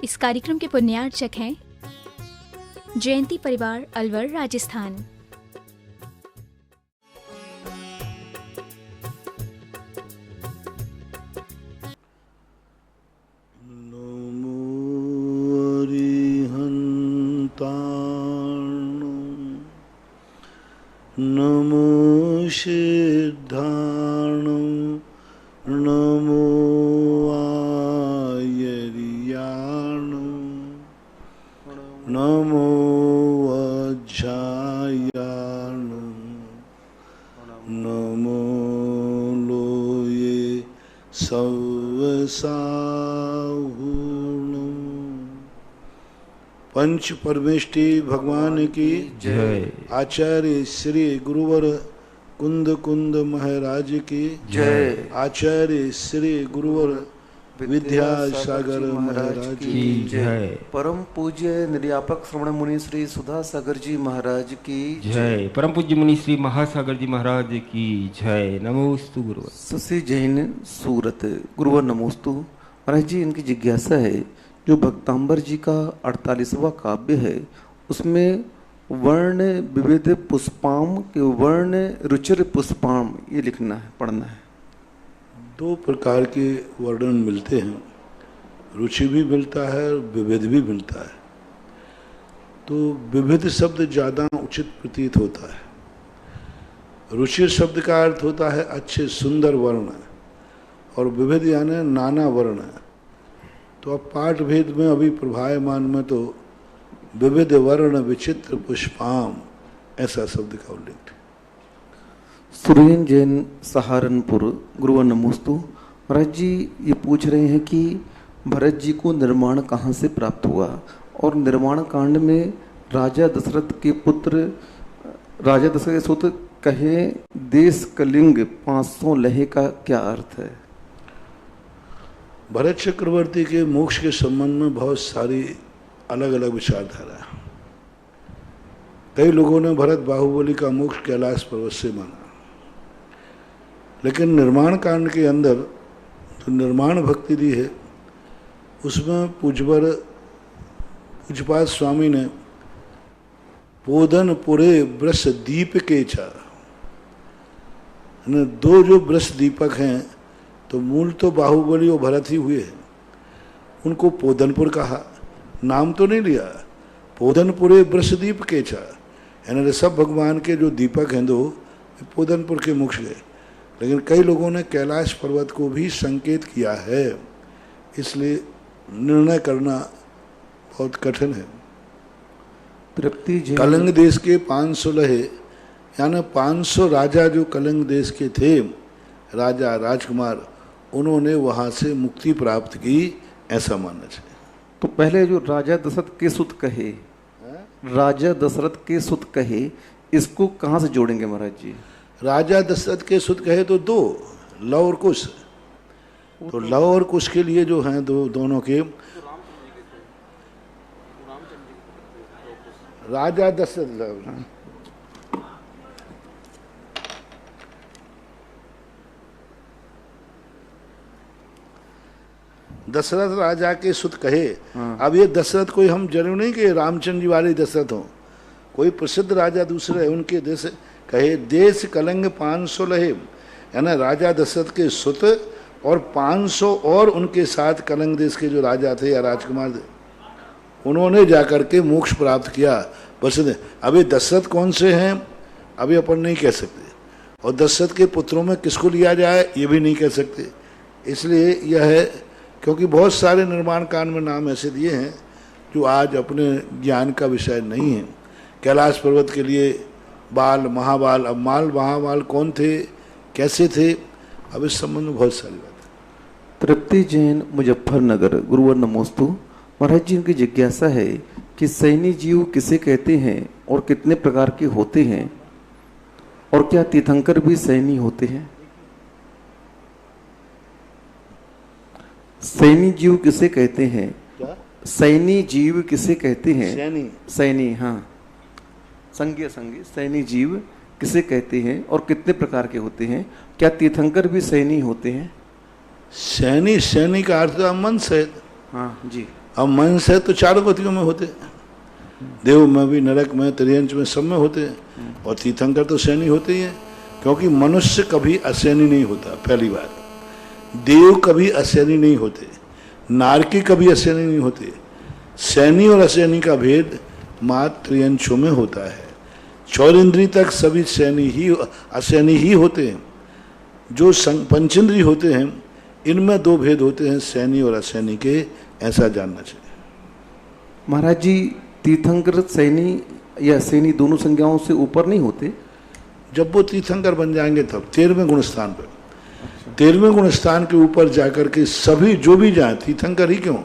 इस कार्यक्रम के पुण्यार्चक हैं जयंती परिवार अलवर राजस्थान। नमो सिद्धाणं नमो आयर्याणं नमो वज्रायाणं नमो लोये सवसाहुणं। पंच परमेष्टि भगवान की जय। आचार्य श्री गुरुवर कुंद कुंद महाराज की जय। आचार्य श्री गुरुवर विद्यासागर महाराज की जय। परम पूज्य निर्यापक श्रवण मुनि श्री सुधा सागर जी महाराज की जय। परम पूज्य मुनि श्री महासागर जी महाराज की जय। नमोस्तु गुरुवर। शशि जैन सूरत। गुरुवर नमोस्तु। महाराज जी, इनकी जिज्ञासा है, जो भक्तांबर जी का 48वां काव्य है उसमें वर्ण विविध पुष्पाम के वर्ण रुचिर पुष्पाम ये लिखना है, पढ़ना है। दो प्रकार के वर्णन मिलते हैं, रुचि भी मिलता है और विविध भी मिलता है। तो विविध शब्द ज़्यादा उचित प्रतीत होता है। रुचि शब्द का अर्थ होता है अच्छे सुंदर वर्ण, और विविध यानी नाना वर्ण। तो अब पाठ भेद में अभी प्रभायमान में तो विविध वर्ण विचित्र पुष्पाम ऐसा शब्द का उल्लेख है। सुरेन जैन सहारनपुर। गुरुवर नमोस्तु। महाराज जी ये पूछ रहे हैं कि भरत जी को निर्माण कहाँ से प्राप्त हुआ, और निर्माण कांड में राजा दशरथ के पुत्र राजा दशरथ के सुत कहे देश कलिंग 500 लहे का क्या अर्थ है? भरत चक्रवर्ती के मोक्ष के संबंध में बहुत सारी अलग अलग विचारधारा है। कई लोगों ने भरत बाहुबली का मोक्ष कैलाश पर्वत से माना, लेकिन निर्माण कांड के अंदर जो निर्माण भक्ति दी है उसमें पूज्यपाद स्वामी ने पोदन पुरे वृष दीप के चा, दो जो वृष दीपक हैं तो मूल तो बाहुबली और भरत ही हुए हैं, उनको पोदनपुर कहा, नाम तो नहीं लिया। पोदनपुरे वृषदीप के चा, यानी सब भगवान के जो दीपक हैं दो पोदनपुर के मुख गए। लेकिन कई लोगों ने कैलाश पर्वत को भी संकेत किया है, इसलिए निर्णय करना बहुत कठिन है। कलिंग देश के 500 लहे यानी 500 राजा जो कलिंग देश के थे, राजा राजकुमार, उन्होंने वहां से मुक्ति प्राप्त की, ऐसा मानना चाहिए। तो पहले जो राजा दशरथ के सुत कहे, राजा दशरथ के सुत कहे, इसको कहाँ से जोड़ेंगे महाराज जी? राजा दशरथ के सुत कहे तो दो, लव और कुश। तो लव और कुश के लिए जो हैं दोनों के राजा दशरथ लव। दशरथ राजा के सुत कहे। अब ये दशरथ कोई हम जरूर नहीं कि रामचंद्र जी वाले दशरथ हो, कोई प्रसिद्ध राजा दूसरे है, उनके देश कहे देश कलिंग 500 लहे, यानी राजा दशरथ के सुत और 500 और उनके साथ कलिंग देश के जो राजा थे या राजकुमार थे, उन्होंने जाकर के मोक्ष प्राप्त किया। प्रसिद्ध अभी दशरथ कौन से हैं अभी अपन नहीं कह सकते, और दशरथ के पुत्रों में किसको लिया जाए ये भी नहीं कह सकते। इसलिए यह है, क्योंकि बहुत सारे निर्माण कांड में नाम ऐसे दिए हैं जो आज अपने ज्ञान का विषय नहीं है। कैलाश पर्वत के लिए बाल महाबाल, अब माल महाबाल कौन थे, कैसे थे, अब इस संबंध में बहुत सारी बात है। तृप्ति जैन मुजफ्फरनगर। गुरुवर नमोस्तु। महाराज जी, उनकी जिज्ञासा है कि सैनी जीव किसे कहते हैं और कितने प्रकार के होते हैं, और क्या तीर्थंकर भी सैनी होते हैं? सैनी जीव किसे कहते हैं? क्या? सैनी जीव किसे कहते हैं? सैनी। सैनी, हाँ, संज्ञा सैनी जीव किसे कहते हैं और कितने प्रकार के होते हैं? क्या तीर्थंकर भी सैनी होते हैं? सैनी, सैनी का अर्थ है मन सहित। हाँ जी। अब मंस है तो चारों गतियों में होते हैं, देव में भी, नरक में, त्रियंच में, सब में होते हैं। और तीर्थंकर तो सैनी होते ही हैं, क्योंकि मनुष्य कभी असैनी नहीं होता। पहली बात, देव कभी असैनी नहीं होते, नारकी कभी असैनी नहीं होते। सैनी और असैनी का भेद मात्र त्रियंचों में होता है। चौरिंद्री तक सभी सैनी ही असैनी ही होते हैं। जो पंचेंद्री होते हैं, इनमें दो भेद होते हैं, सैनी और असैनी के, ऐसा जानना चाहिए। महाराज जी, तीर्थंकर सैनी या सैनी दोनों संज्ञाओं से ऊपर नहीं होते? जब वो तीर्थंकर बन जाएंगे तब 13वें गुणस्थान पर, 13वें गुणस्थान के ऊपर जाकर के सभी जो भी जाए, तीर्थंकर ही क्यों,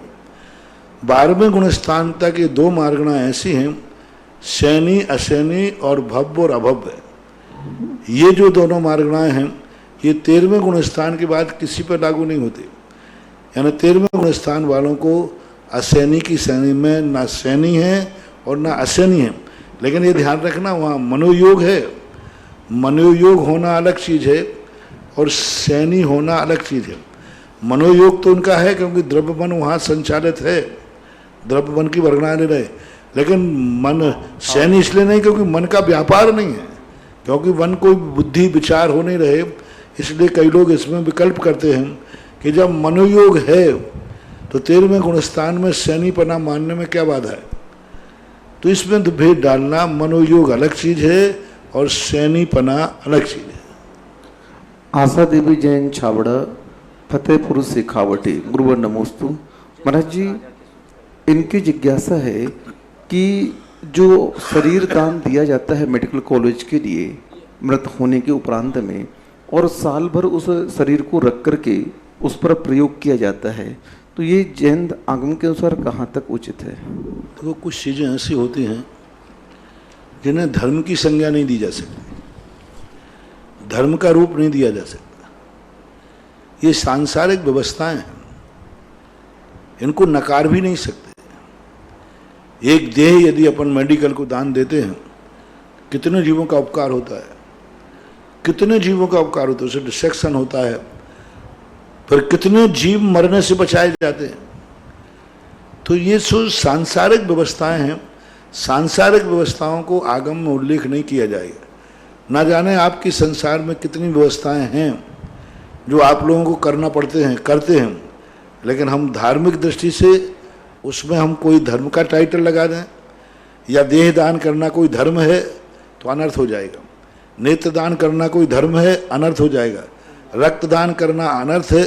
12वें गुणस्थान तक ये दो मार्गणा ऐसी हैं, सैनी, असैनी और भव्य और अभव्य। ये जो दोनों मार्गणाएं हैं, ये 13वें गुणस्थान के बाद किसी पर लागू नहीं होते। यानी 13वें गुणस्थान वालों को असैनी की श्रेणी में ना सैनी है और ना असैनी है। लेकिन ये ध्यान रखना, वहाँ मनोयोग है। मनोयोग होना अलग चीज़ है और सैनी होना अलग चीज़ है। मनोयोग तो उनका है क्योंकि द्रव्य मन वहाँ संचालित है, द्रव्य मन की वर्गणा ले रहे, लेकिन मन सैनी इसलिए नहीं क्योंकि मन का व्यापार नहीं है, क्योंकि मन कोई बुद्धि विचार हो नहीं रहे। इसलिए कई लोग इसमें विकल्प करते हैं कि जब मनोयोग है तो 13वें गुणस्थान में सैनीपना मानने में क्या बाधा है। तो इसमें तो भेद डालना, मनोयोग अलग चीज है और सैनीपना अलग चीज है। आशा देवी जैन छावड़ा, फतेहपुर शेखावटी, गुरुवर नमोस्तु। महाराज जी, इनकी जिज्ञासा है कि जो शरीर दान दिया जाता है मेडिकल कॉलेज के लिए मृत होने के उपरांत में, और साल भर उस शरीर को रख करके उस पर प्रयोग किया जाता है, तो ये जैन आगम के अनुसार कहाँ तक उचित है? तो कुछ चीज़ें ऐसी होती हैं जिन्हें धर्म की संज्ञा नहीं दी जा सकती, धर्म का रूप नहीं दिया जा सकता। ये सांसारिक व्यवस्थाएं हैं, इनको नकार भी नहीं सकते। एक देह यदि अपन मेडिकल को दान देते हैं, कितने जीवों का उपकार होता है, कितने जीवों का उपकार होता है, उसे डिसेक्शन होता है, फिर कितने जीव मरने से बचाए जाते हैं। तो ये सो सांसारिक व्यवस्थाएं हैं, सांसारिक व्यवस्थाओं को आगम में उल्लेख नहीं किया जाएगा। ना जाने आपकी संसार में कितनी व्यवस्थाएं हैं जो आप लोगों को करना पड़ते हैं, करते हैं, लेकिन हम धार्मिक दृष्टि से उसमें हम कोई धर्म का टाइटल लगा दें या देह दान करना कोई धर्म है तो अनर्थ हो जाएगा। नेत्र दान करना कोई धर्म है, अनर्थ हो जाएगा। रक्त दान करना अनर्थ है,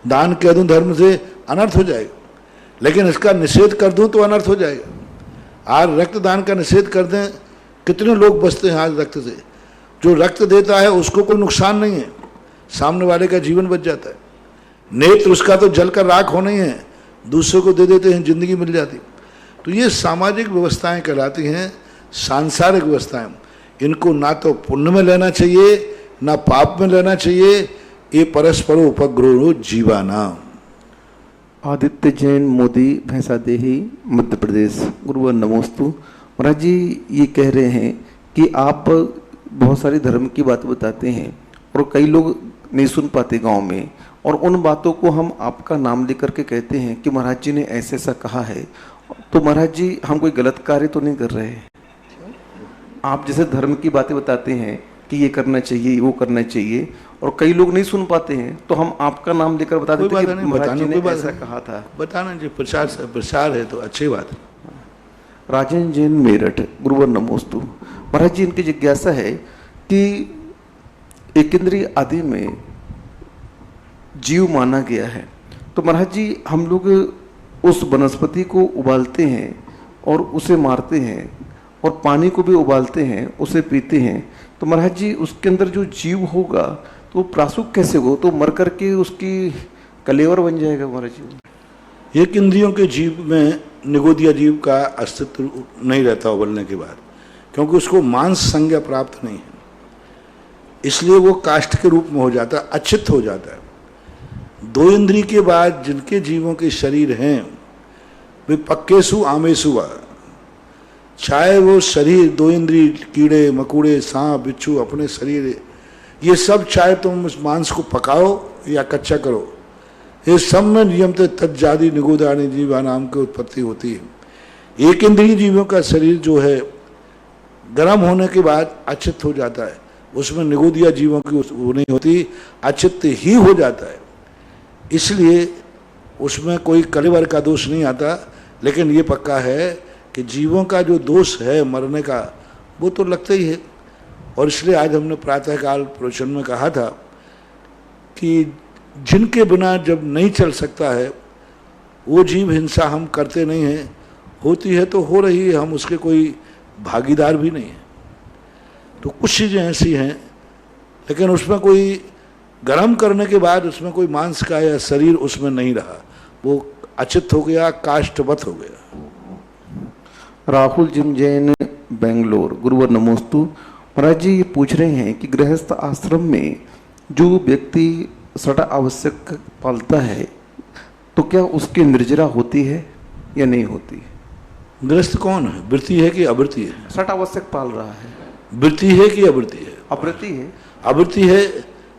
दान कह दूं धर्म से, अनर्थ हो जाएगा। लेकिन इसका निषेध कर दूं तो अनर्थ हो जाएगा। आज रक्त दान का निषेध कर दें, कितने लोग बचते हैं आज रक्त से। जो रक्त देता है उसको कोई नुकसान नहीं है, सामने वाले का जीवन बच जाता है। नेत्र उसका तो जलकर राख होना ही है, दूसरों को दे देते हैं, जिंदगी मिल जाती। तो ये सामाजिक व्यवस्थाएं कहलाती हैं, सांसारिक व्यवस्थाएं। इनको ना तो पुण्य में लेना चाहिए ना पाप में लेना चाहिए, ये परस्पर उपग्रह जीवाना। आदित्य जैन मोदी, भैंसा देही, मध्य प्रदेश, गुरुवर नमोस्तु। महाराज जी, ये कह रहे हैं कि आप बहुत सारी धर्म की बात बताते हैं और कई लोग नहीं सुन पाते गांव में, और उन बातों को हम आपका नाम लेकर के कहते हैं कि महाराज जी ने ऐसे ऐसा कहा है। तो महाराज जी, हम कोई गलत कार्य तो नहीं कर रहे हैं? आप जैसे धर्म की बातें बताते हैं कि ये करना चाहिए, वो करना चाहिए, और कई लोग नहीं सुन पाते हैं, तो हम आपका नाम लेकर बता देते हैं कि महाराज जी ने ऐसा कहा था। बताना जी, प्रचार है तो अच्छी बात है। राजन जैन मेरठ, गुरुवर नमोस्तु। महाराज जी, इनकी जिज्ञासा है कि एक इंद्रिय आदि में जीव माना गया है, तो महाराज जी हम लोग उस वनस्पति को उबालते हैं और उसे मारते हैं, और पानी को भी उबालते हैं, उसे पीते हैं, तो महाराज जी उसके अंदर जो जीव होगा तो प्रासुक कैसे हो? तो मर करके उसकी कलेवर बन जाएगा महाराज जी? एक इंद्रियों के जीव में निगोदिया जीव का अस्तित्व नहीं रहता उबलने के बाद, क्योंकि उसको मांस संज्ञा प्राप्त नहीं है, इसलिए वो काष्ठ के रूप में हो जाता है, अचित हो जाता है। दो इंद्रिय के बाद जिनके जीवों के शरीर हैं वे पक्केसु आमेसुआ, चाहे वो शरीर दो इंद्रिय, कीड़े मकोड़े, सांप बिच्छू, अपने शरीर, ये सब चाहे तुम उस मांस को पकाओ या कच्चा करो, ये सब में नियमत तज्जादी निगोदानी जीवा नाम की उत्पत्ति होती है। एक इंद्रिय जीवों का शरीर जो है गर्म होने के बाद अचित्त हो जाता है, उसमें निगोदिया जीवों की वो नहीं होती, अचित्त ही हो जाता है। इसलिए उसमें कोई कलेवर का दोष नहीं आता। लेकिन ये पक्का है कि जीवों का जो दोष है मरने का वो तो लगता ही है। और इसलिए आज हमने प्रातःकाल प्रवचन में कहा था कि जिनके बिना जब नहीं चल सकता है वो जीव हिंसा हम करते नहीं हैं, होती है तो हो रही है, हम उसके कोई भागीदार भी नहीं है। तो कुछ चीज़ें ऐसी हैं, लेकिन उसमें कोई गर्म करने के बाद उसमें कोई मांस का या शरीर उसमें नहीं रहा, वो अचित हो गया, काष्ठवत हो गया। राहुल जिम जैन बेंगलोर, गुरुवर नमोस्तु। महाराज जी ये पूछ रहे हैं कि गृहस्थ आश्रम में जो व्यक्ति सटा आवश्यक पालता है तो क्या उसकी निर्जरा होती है या नहीं होती? गृहस्थ कौन है? वृत्ति है कि अवृत्ति है? सटा आवश्यक पाल रहा है। वृत्ति है कि अवृत्ति है? अवृत्ति है। अवृत्ति है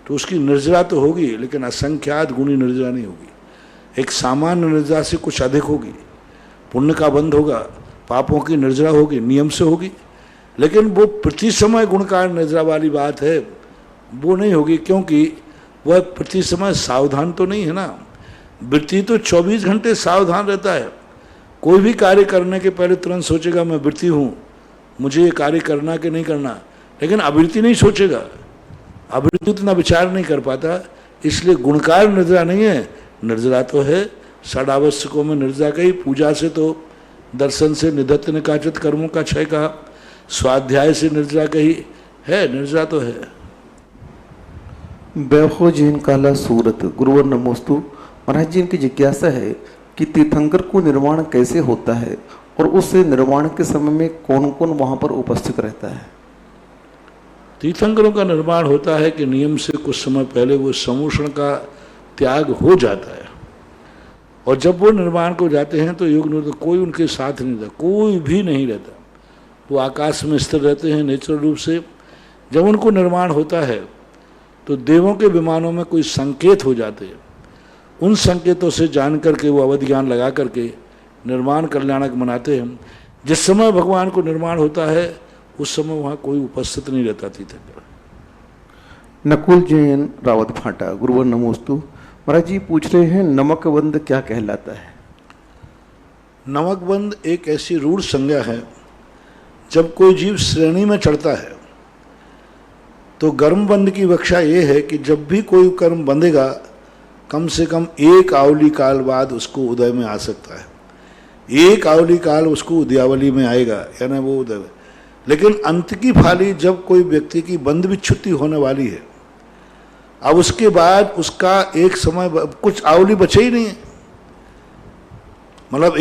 तो उसकी निर्जरा तो होगी, लेकिन असंख्यात गुणी निर्जरा नहीं होगी। एक सामान्य निर्जरा से कुछ अधिक होगी, पुण्य का बंध होगा, पापों की निर्जरा होगी, नियम से होगी। लेकिन वो प्रति समय गुणकार निर्जरा वाली बात है, वो नहीं होगी, क्योंकि वह प्रति समय सावधान तो नहीं है ना। वृत्ति तो 24 घंटे सावधान रहता है। कोई भी कार्य करने के पहले तुरंत सोचेगा मैं वृत्ति हूँ, मुझे ये कार्य करना कि नहीं करना, लेकिन अवृत्ति नहीं सोचेगा। अवृत्ति उतना विचार नहीं कर पाता, इसलिए गुणकार निर्जरा नहीं है, निर्जरा तो है। षडावश्यकों में निर्जरा कही, पूजा से तो दर्शन से निधत्त निकाचित कर्मों का क्षय कहा, स्वाध्याय से निर्जरा कही है, निर्जरा तो है। वैभव जैन काला सूरत, गुरुवर नमोस्तु। महाराज जी इनकी जिज्ञासा है कि तीर्थंकर को निर्माण कैसे होता है और उस निर्माण के समय में कौन कौन वहां पर उपस्थित रहता है? तीर्थंकरों का निर्माण होता है कि नियम से कुछ समय पहले वो समूषण का त्याग हो जाता है, और जब वो निर्माण को जाते हैं तो योग निरुद्ध कोई उनके साथ नहीं रहता, कोई भी नहीं रहता। वो आकाश में स्थिर रहते हैं नेचुरल रूप से। जब उनको निर्माण होता है तो देवों के विमानों में कोई संकेत हो जाते हैं, उन संकेतों से जान करके वो अवधि ज्ञान लगा करके निर्माण कल्याणक मनाते हैं। जिस समय भगवान को निर्माण होता है उस समय वहाँ कोई उपस्थित नहीं रहता तीर्थंकर। नकुल जैन रावत फाटा, गुरुवर नमोस्तु। महाराज जी पूछ रहे हैं नमकबंद क्या कहलाता है? नमकबंद एक ऐसी रूढ़ संज्ञा है, जब कोई जीव श्रेणी में चढ़ता है तो कर्म बंध की व्याख्या ये है कि जब भी कोई कर्म बंधेगा कम से कम एक आवली काल बाद उसको उदय में आ सकता है। एक आवली काल उसको उद्यावली में आएगा, यानी वो उदय। लेकिन अंत की फाली जब कोई व्यक्ति की बंध विच्छुत्ति होने वाली है, अब उसके बाद उसका एक समय कुछ आवली बचे ही नहीं है, मतलब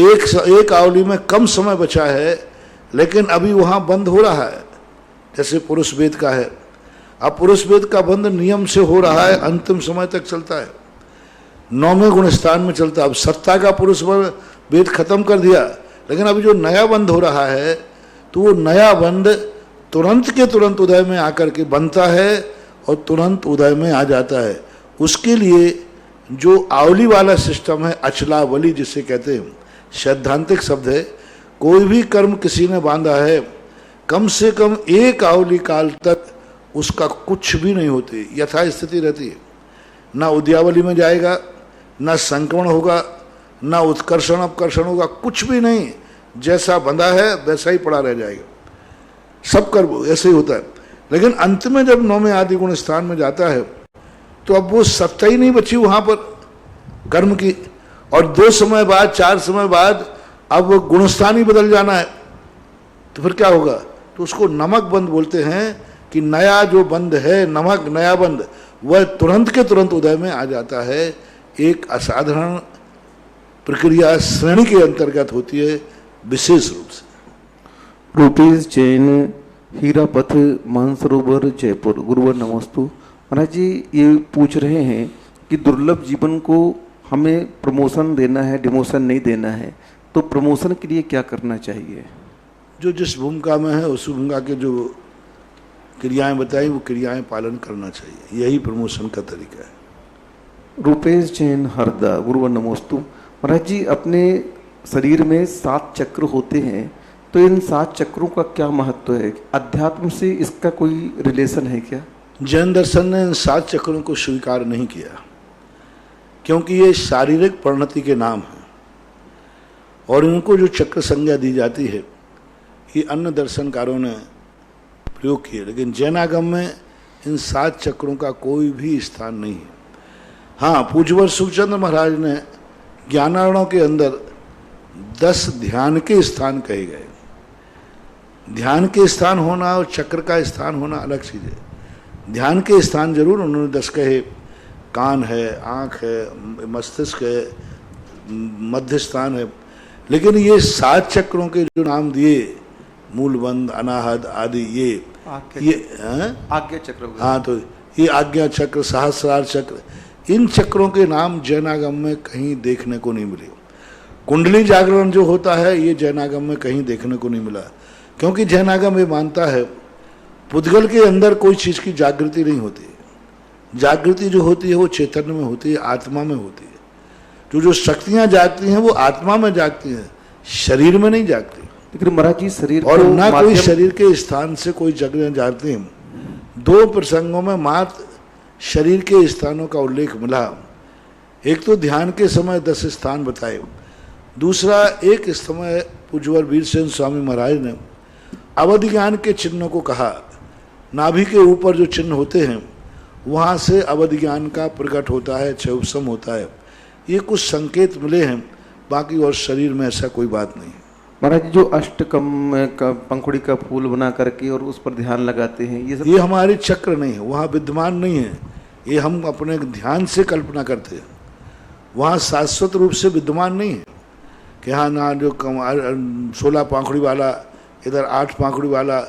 एक आवली में कम समय बचा है, लेकिन अभी वहाँ बंद हो रहा है। जैसे पुरुष वेद का है, अब पुरुष वेद का बंध नियम से हो रहा है, अंतिम समय तक चलता है, 9वें गुण स्थान में चलता है। अब सत्ता का पुरुष वेद खत्म कर दिया, लेकिन अभी जो नया बंध हो रहा है तो वो नया बंध तुरंत के तुरंत उदय में आकर के बनता है और तुरंत उदय में आ जाता है। उसके लिए जो आवली वाला सिस्टम है, अचलावली जिसे कहते हैं, सैद्धांतिक शब्द है। कोई भी कर्म किसी ने बांधा है, कम से कम एक आवली काल तक उसका कुछ भी नहीं होती, यथा स्थिति रहती है। ना उद्यावली में जाएगा, ना संक्रमण होगा, ना उत्कर्षण अपकर्षण होगा, कुछ भी नहीं। जैसा बंधा है वैसा ही पड़ा रह जाएगा, सब कर्म ऐसे ही होता है। लेकिन अंत में जब 9वें आदि गुण स्थान में जाता है तो अब वो सत्ता ही नहीं बची वहाँ पर कर्म की, और 2 समय बाद 4 समय बाद अब गुणस्थान ही बदल जाना है, तो फिर क्या होगा? तो उसको नमक बंद बोलते हैं कि नया जो बंद है, नमक नया बंद, वह तुरंत के तुरंत उदय में आ जाता है। एक असाधारण प्रक्रिया श्रेणी के अंतर्गत होती है विशेष रूप से। रूपेश जैन हीरापथ मानसरोवर जयपुर, गुरुवर नमोस्तु। महाराज जी ये पूछ रहे हैं कि दुर्लभ जीवन को हमें प्रमोशन देना है, डिमोशन नहीं देना है, तो प्रमोशन के लिए क्या करना चाहिए? जो जिस भूमिका में है उस भूमिका के जो क्रियाएं बताई वो क्रियाएं पालन करना चाहिए, यही प्रमोशन का तरीका है। रूपेश जैन हरदा, गुरुवर नमोस्तु। महाराज जी, अपने शरीर में 7 चक्र होते हैं, तो इन 7 चक्रों का क्या महत्व है? अध्यात्म से इसका कोई रिलेशन है क्या? जैन दर्शन ने इन 7 चक्रों को स्वीकार नहीं किया, क्योंकि ये शारीरिक परिणति के नाम हैं और इनको जो चक्र संज्ञा दी जाती है ये अन्य दर्शनकारों ने प्रयोग किए, लेकिन जैनागम में इन 7 चक्रों का कोई भी स्थान नहीं है। हाँ, पूज्यवर सुखचंद्र महाराज ने ज्ञानारणों के अंदर 10 ध्यान के स्थान कहे गए। ध्यान के स्थान होना और चक्र का स्थान होना अलग चीज है। ध्यान के स्थान जरूर उन्होंने 10 कहे, कान है, आँख है, मस्तिष्क है, मध्य स्थान है, लेकिन ये 7 चक्रों के जो नाम दिए, मूलबंध, अनाहद आदि, ये आज्ञा चक्र। हाँ, तो ये आज्ञा चक्र, सहस्रार चक्र, इन चक्रों के नाम जैनागम में कहीं देखने को नहीं मिले। कुंडली जागरण जो होता है ये जैनागम में कहीं देखने को नहीं मिला, क्योंकि जैनागम ये मानता है पुद्गल के अंदर कोई चीज की जागृति नहीं होती है। जागृति जो होती है वो चैतन्य में होती है, आत्मा में होती है। जो शक्तियां जागती हैं वो आत्मा में जागती हैं, शरीर में नहीं जागती। लेकिन महाराज जी, शरीर और ना कोई शरीर के स्थान से कोई जगह जाते हैं। 2 प्रसंगों में मात्र शरीर के स्थानों का उल्लेख मिला। एक तो ध्यान के समय 10 स्थान बताए, दूसरा एक समय पूज्यवर वीरसेन स्वामी महाराज ने अवधि ज्ञान के चिन्हों को कहा। नाभि के ऊपर जो चिन्ह होते हैं वहाँ से अवधि ज्ञान का प्रकट होता है, क्षयोपशम होता है। ये कुछ संकेत मिले हैं, बाकी और शरीर में ऐसा कोई बात नहीं है। महाराज जी, जो अष्टकम का पंखुड़ी का फूल बना करके और उस पर ध्यान लगाते हैं, ये सब ये हमारे चक्र नहीं है, वहाँ विद्यमान नहीं है। ये हम अपने ध्यान से कल्पना करते हैं, वहाँ शाश्वत रूप से विद्यमान नहीं है कि हाँ ना जो 16 पाखुड़ी वाला, इधर 8 पाखुड़ी वाला,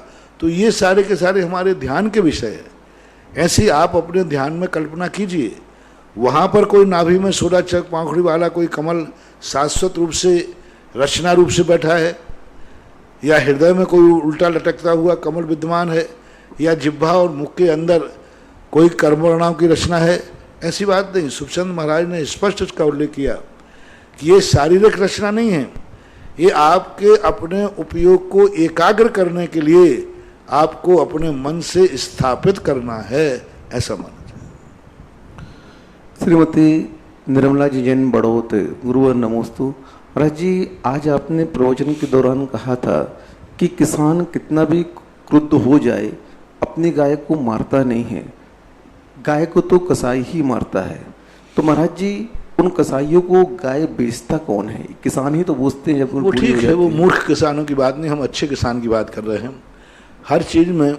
तो ये सारे के सारे हमारे ध्यान के विषय है। ऐसे आप अपने ध्यान में कल्पना कीजिए, वहाँ पर कोई नाभि में 16 पाखुड़ी वाला कोई कमल शाश्वत रूप से रचना रूप से बैठा है, या हृदय में कोई उल्टा लटकता हुआ कमल विद्यमान है, या जिह्वा और मुख के अंदर कोई कर्मवर्णाओं की रचना है, ऐसी बात नहीं। सुखचंद महाराज ने स्पष्ट इसका उल्लेख किया कि ये शारीरिक रचना नहीं है, ये आपके अपने उपयोग को एकाग्र करने के लिए आपको अपने मन से स्थापित करना है, ऐसा माना जाए। श्रीमती निर्मला जी जैन बड़ौत, गुरुवर नमोस्तु। महाराज जी, आज आपने प्रवचन के दौरान कहा था कि किसान कितना भी क्रुद्ध हो जाए अपनी गाय को मारता नहीं है, गाय को तो कसाई ही मारता है। तो महाराज जी, उन कसाईयों को गाय बेचता कौन है? किसान ही तो बेचते हैं। जब वो ठीक है, वो मूर्ख किसानों की बात नहीं, हम अच्छे किसान की बात कर रहे हैं। हर चीज में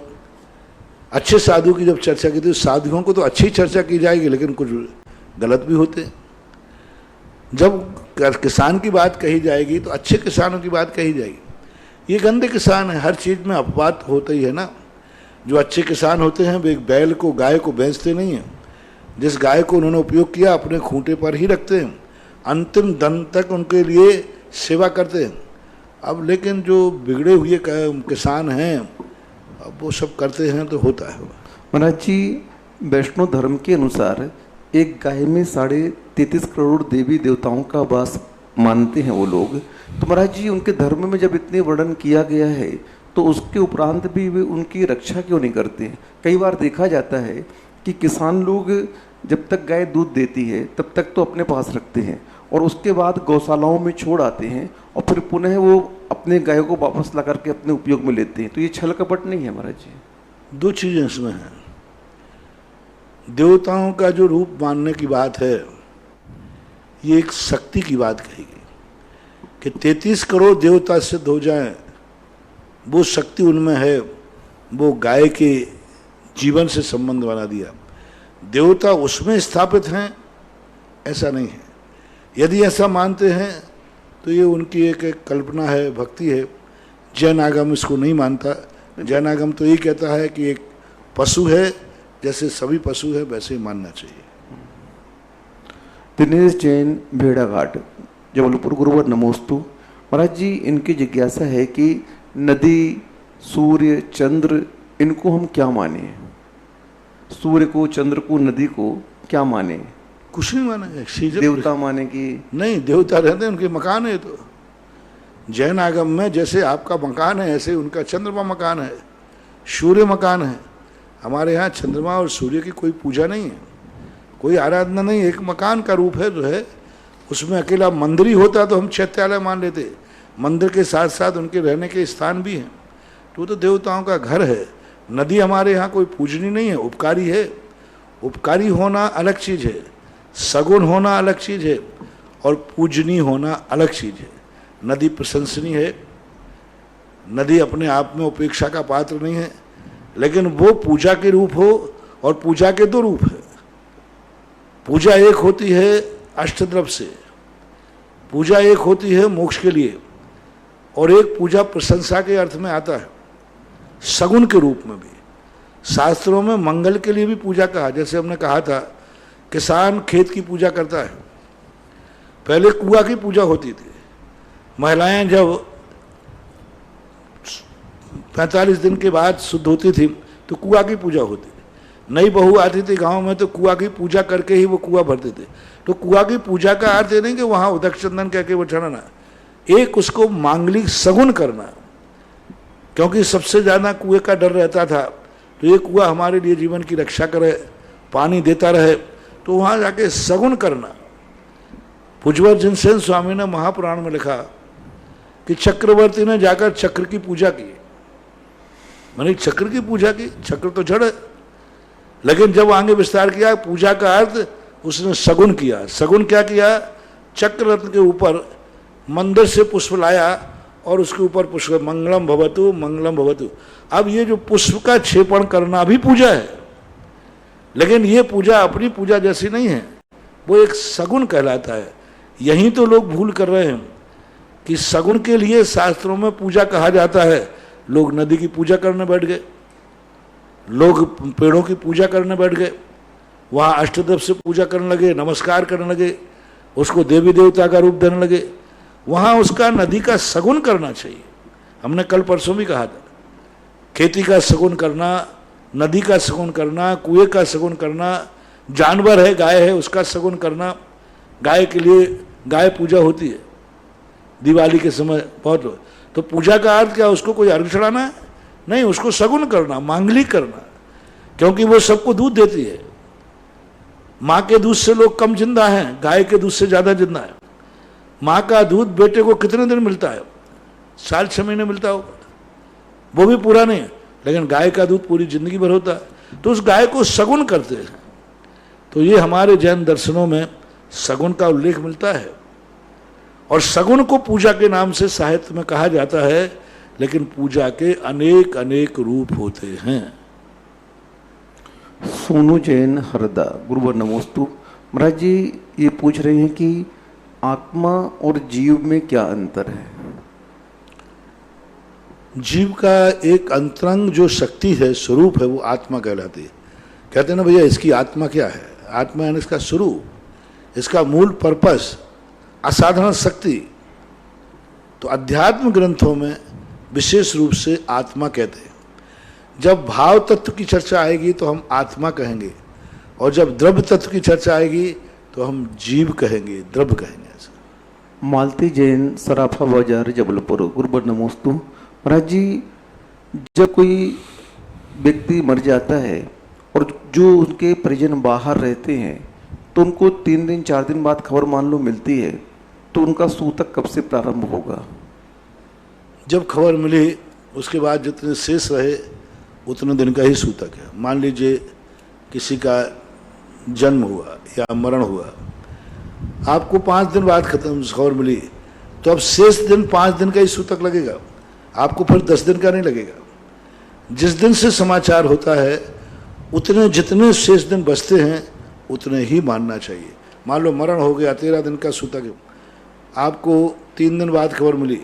अच्छे साधु की जब चर्चा की थी, साधुओं को तो अच्छी चर्चा की जाएगी, लेकिन कुछ गलत भी होते। जब किसान की बात कही जाएगी तो अच्छे किसानों की बात कही जाएगी। ये गंदे किसान है, हर चीज में अपवाद होता ही है ना। जो अच्छे किसान होते हैं वे बैल को, गाय को बेचते नहीं हैं। जिस गाय को उन्होंने उपयोग किया अपने खूंटे पर ही रखते हैं, अंतिम दम तक उनके लिए सेवा करते हैं। अब लेकिन जो बिगड़े हुए किसान हैं, अब वो सब करते हैं तो होता है। महाराज जी, वैष्णव धर्म के अनुसार एक गाय में 33.5 करोड़ देवी देवताओं का वास मानते हैं वो लोग। तो महाराज जी, उनके धर्म में जब इतने वर्णन किया गया है तो उसके उपरांत भी वे उनकी रक्षा क्यों नहीं करते हैं? कई बार देखा जाता है कि किसान लोग जब तक गाय दूध देती है तब तक तो अपने पास रखते हैं और उसके बाद गौशालाओं में छोड़ आते हैं और फिर पुनः वो अपने गायों को वापस ला करके अपने उपयोग में लेते हैं। तो ये छल कपट नहीं है महाराज जी? 2 चीजें इसमें हैं। देवताओं का जो रूप मानने की बात है, ये एक शक्ति की बात कही गई कि 33 करोड़ देवता सिद्ध हो जाएं, वो शक्ति उनमें है। वो गाय के जीवन से संबंध बना दिया। देवता उसमें स्थापित हैं, ऐसा नहीं है। यदि ऐसा मानते हैं तो ये उनकी एक कल्पना है, भक्ति है। जैन आगम इसको नहीं मानता। जैन आगम तो ये कहता है कि एक पशु है, जैसे सभी पशु है वैसे ही मानना चाहिए। दिनेश जैन, भेड़ाघाट, जबलपुर, गुरुवर नमोस्तु। महाराज जी, इनकी जिज्ञासा है कि नदी, सूर्य, चंद्र, इनको हम क्या माने? सूर्य को, चंद्र को, नदी को क्या माने? कुछ नहीं माने, सीजन देवता माने कि नहीं, देवता रहते हैं, उनके मकान है। तो जैन आगम में जैसे आपका मकान है ऐसे उनका चंद्रमा मकान है, सूर्य मकान है। हमारे यहाँ चंद्रमा और सूर्य की कोई पूजा नहीं है, कोई आराधना नहीं, एक मकान का रूप है जो है। उसमें अकेला मंदिर ही होता तो हम चैत्यालय मान लेते, मंदिर के साथ साथ उनके रहने के स्थान भी हैं। तो देवताओं का घर है। नदी हमारे यहाँ कोई पूजनी नहीं है, उपकारी है। उपकारी होना अलग चीज़ है, सगुण होना अलग चीज़ है, और पूजनी होना अलग चीज़ है। नदी प्रशंसनीय है, नदी अपने आप में उपेक्षा का पात्र नहीं है, लेकिन वो पूजा के रूप हो, और पूजा के दो रूप है। पूजा एक होती है अष्टद्रव्य से, पूजा एक होती है मोक्ष के लिए, और एक पूजा प्रशंसा के अर्थ में आता है, सगुण के रूप में भी। शास्त्रों में मंगल के लिए भी पूजा कहा। जैसे हमने कहा था, किसान खेत की पूजा करता है। पहले कुआं की पूजा होती थी। महिलाएं जब 45 दिन के बाद शुद्ध होती थी तो कुआं की पूजा होती थी। नई बहू आती थी गांव में तो कुआं की पूजा करके ही वो कुआं भरते थे। तो कुआं की पूजा का अर्थ ये नहीं कि वहां उदक चंदन कह के बैठाना, एक उसको मांगलिक सगुण करना। क्योंकि सबसे ज़्यादा कुएं का डर रहता था, तो ये कुआं हमारे लिए जीवन की रक्षा करे, पानी देता रहे, तो वहाँ जाके सगुण करना। भुजबल जिनसेन स्वामी ने महापुराण में लिखा कि चक्रवर्ती ने जाकर चक्र की पूजा की। मैंने चक्र की पूजा की, चक्र तो जड़ है, लेकिन जब आगे विस्तार किया पूजा का अर्थ, उसने सगुण किया। सगुण क्या किया? चक्र रत्न के ऊपर मंदिर से पुष्प लाया और उसके ऊपर पुष्प, मंगलम भवतु मंगलम भवतु। अब ये जो पुष्प का क्षेपण करना भी पूजा है, लेकिन ये पूजा अपनी पूजा जैसी नहीं है, वो एक सगुण कहलाता है। यहीं तो लोग भूल कर रहे हैं कि सगुण के लिए शास्त्रों में पूजा कहा जाता है। लोग नदी की पूजा करने बैठ गए, लोग पेड़ों की पूजा करने बैठ गए, वहाँ अष्टद्रव्य से पूजा करने लगे, नमस्कार करने लगे, उसको देवी देवता का रूप देने लगे। वहाँ उसका नदी का सगुण करना चाहिए। हमने कल परसों भी कहा था, खेती का सगुण करना, नदी का सगुण करना, कुएं का सगुण करना, जानवर है गाय है उसका सगुण करना। गाय के लिए गाय पूजा होती है दिवाली के समय बहुत लोग। तो पूजा का अर्थ क्या? उसको कोई अर्घ चढ़ाना है? नहीं, उसको सगुण करना, मांगलिक करना, क्योंकि वो सबको दूध देती है। माँ के दूध से लोग कम जिंदा हैं, गाय के दूध से ज़्यादा जिंदा है। माँ का दूध बेटे को कितने दिन मिलता है? साल 6 महीने मिलता होगा, वो भी पूरा नहीं, लेकिन गाय का दूध पूरी जिंदगी भर होता है। तो उस गाय को सगुण करते हैं। तो ये हमारे जैन दर्शनों में सगुण का उल्लेख मिलता है, और सगुण को पूजा के नाम से साहित्य में कहा जाता है, लेकिन पूजा के अनेक अनेक रूप होते हैं। सोनू जैन हरदा, गुरुवर नमोस्तु। महाराज जी ये पूछ रहे हैं कि आत्मा और जीव में क्या अंतर है? जीव का एक अंतरंग जो शक्ति है, स्वरूप है, वो आत्मा कहलाती है। कहते हैं ना भैया इसकी आत्मा क्या है? आत्मा यानी इसका स्वरूप, इसका मूल पर्पस, असाधारण शक्ति। तो अध्यात्म ग्रंथों में विशेष रूप से आत्मा कहते हैं। जब भाव तत्व की चर्चा आएगी तो हम आत्मा कहेंगे, और जब द्रव्य तत्व की चर्चा आएगी तो हम जीव कहेंगे, द्रव्य कहेंगे। ऐसा मालती जैन, सराफा बाजार, जबलपुर, गुरुवर नमोस्तु। महाराज जी जब कोई व्यक्ति मर जाता है और जो उनके परिजन बाहर रहते हैं, तो उनको 3 दिन 4 दिन बाद खबर मान लो मिलती है, तो उनका सूतक कब से प्रारंभ होगा? जब खबर मिली उसके बाद जितने शेष रहे उतने दिन का ही सूतक है। मान लीजिए किसी का जन्म हुआ या मरण हुआ, आपको 5 दिन बाद खत्म खबर मिली, तो अब शेष दिन 5 दिन का ही सूतक लगेगा, आपको फिर 10 दिन का नहीं लगेगा। जिस दिन से समाचार होता है उतने जितने शेष दिन बचते हैं उतने ही मानना चाहिए। मान लो मरण हो गया, 13 दिन का सूतक है, आपको 3 दिन बाद खबर मिली,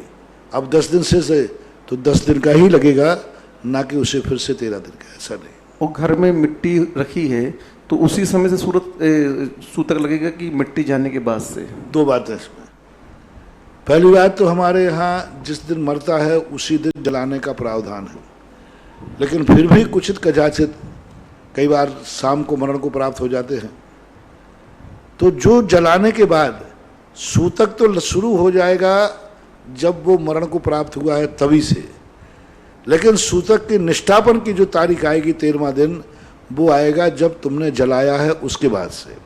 अब 10 दिन शेष है तो 10 दिन का ही लगेगा, ना कि उसे फिर से 13 दिन का। ऐसा नहीं। और घर में मिट्टी रखी है तो उसी समय से सूतक लगेगा कि मिट्टी जाने के बाद से? 2 बातें इसमें। पहली बात तो हमारे यहाँ जिस दिन मरता है उसी दिन जलाने का प्रावधान है, लेकिन फिर भी कुछ कदाचित कई बार शाम को मरण को प्राप्त हो जाते हैं, तो जो जलाने के बाद सूतक तो शुरू हो जाएगा जब वो मरण को प्राप्त हुआ है तभी से, लेकिन सूतक के निष्ठापन की जो तारीख आएगी 13वां दिन, वो आएगा जब तुमने जलाया है उसके बाद से।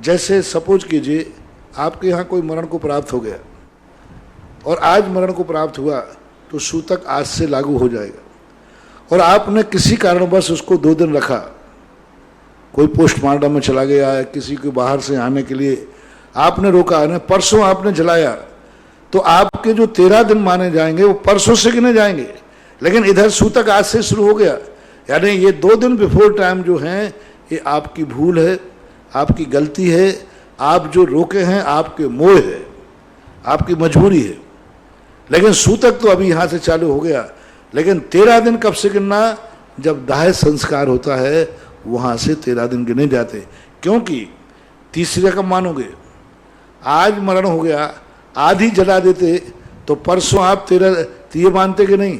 जैसे सपोज कीजिए आपके यहाँ कोई मरण को प्राप्त हो गया और आज मरण को प्राप्त हुआ, तो सूतक आज से लागू हो जाएगा। और आपने किसी कारणवश उसको 2 दिन रखा, कोई पोस्टमार्टम में चला गया है, किसी को बाहर से आने के लिए आपने रोका है, परसों आपने जलाया, तो आपके जो 13 दिन माने जाएंगे वो परसों से गिने जाएंगे। लेकिन इधर सूतक आज से शुरू हो गया, यानी ये 2 दिन बिफोर टाइम जो हैं ये आपकी भूल है, आपकी गलती है, आप जो रोके हैं आपके मोह है, आपकी मजबूरी है। लेकिन सूतक तो अभी यहाँ से चालू हो गया, लेकिन 13 दिन कब से गिनना? जब दाह संस्कार होता है वहाँ से 13 दिन गिने जाते। क्योंकि तीसरे कब मानोगे? आज मरण हो गया, आज ही जला देते तो परसों आप 13 ये मानते कि नहीं?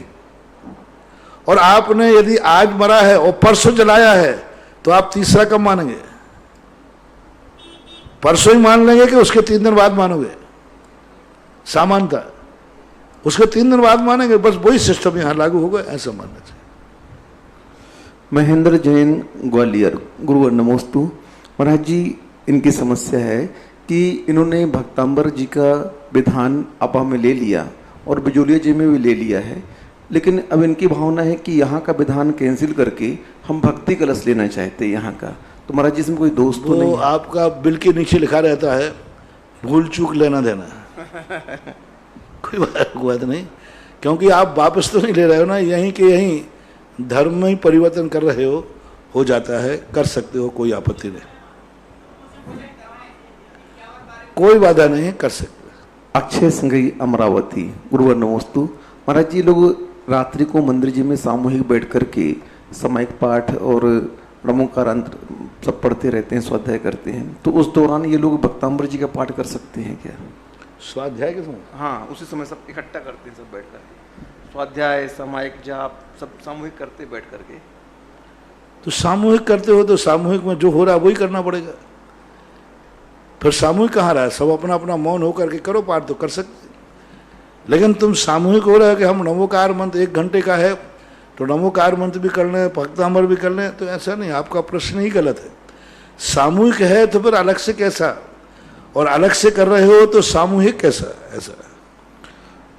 और आपने यदि आज मरा है और परसों जलाया है तो आप तीसरा कब मानेंगे? परसों ही मान लेंगे कि उसके 3 दिन बाद मानोगे? सामान्यता उसके 3 दिन बाद मानेंगे, बस वही सिस्टम यहां लागू होगा, ऐसा मानना चाहिए। महेंद्र जैन ग्वालियर, गुरुवर नमोस्तु। महाराज जी, इनकी समस्या है कि इन्होंने भक्तांबर जी का विधान आपा में ले लिया और बिजोलिया जी में भी ले लिया है, लेकिन अब इनकी भावना है कि यहाँ का विधान कैंसिल करके हम भक्ति कलश लेना चाहते हैं यहाँ का। तो महाराज जी, इसमें कोई दोस्त तो नहीं? आपका बिल के नीचे लिखा रहता है भूल चूक लेना देना कोई बात नहीं, क्योंकि आप वापस तो नहीं ले रहे हो ना, यहीं के यहीं धर्म में ही परिवर्तन कर रहे हो जाता है, कर सकते हो, कोई आपत्ति नहीं, कोई बाधा नहीं, कर सकते। अक्षय संगई अमरावती, गुरुवर नमोस्तु। महाराज जी, लोग रात्रि को मंदिर जी में सामूहिक बैठ करके सामयिक पाठ और नमोकार अंतर सब पढ़ते रहते हैं, स्वाध्याय करते हैं, तो उस दौरान ये लोग भक्तांबर जी का पाठ कर सकते हैं क्या? स्वाध्याय के समय? हाँ, उसी समय सब इकट्ठा करते हैं, सब बैठ करके स्वाध्याय सामयिक जाप सब सामूहिक करते बैठ करके। तो सामूहिक करते हो तो सामूहिक में जो हो रहा है वही करना पड़ेगा, फिर सामूहिक कहाँ रहा है? सब अपना अपना मौन होकर के करो पाठ, तो कर सकते। लेकिन तुम सामूहिक हो रहा है कि हम नमोकार मंत्र 1 घंटे का है तो नमोकार मंत्र भी कर लें, भक्तांबर भी कर लें, तो ऐसा नहीं, आपका प्रश्न ही गलत है। सामूहिक है तो फिर अलग से कैसा, और अलग से कर रहे हो तो सामूहिक कैसा? ऐसा।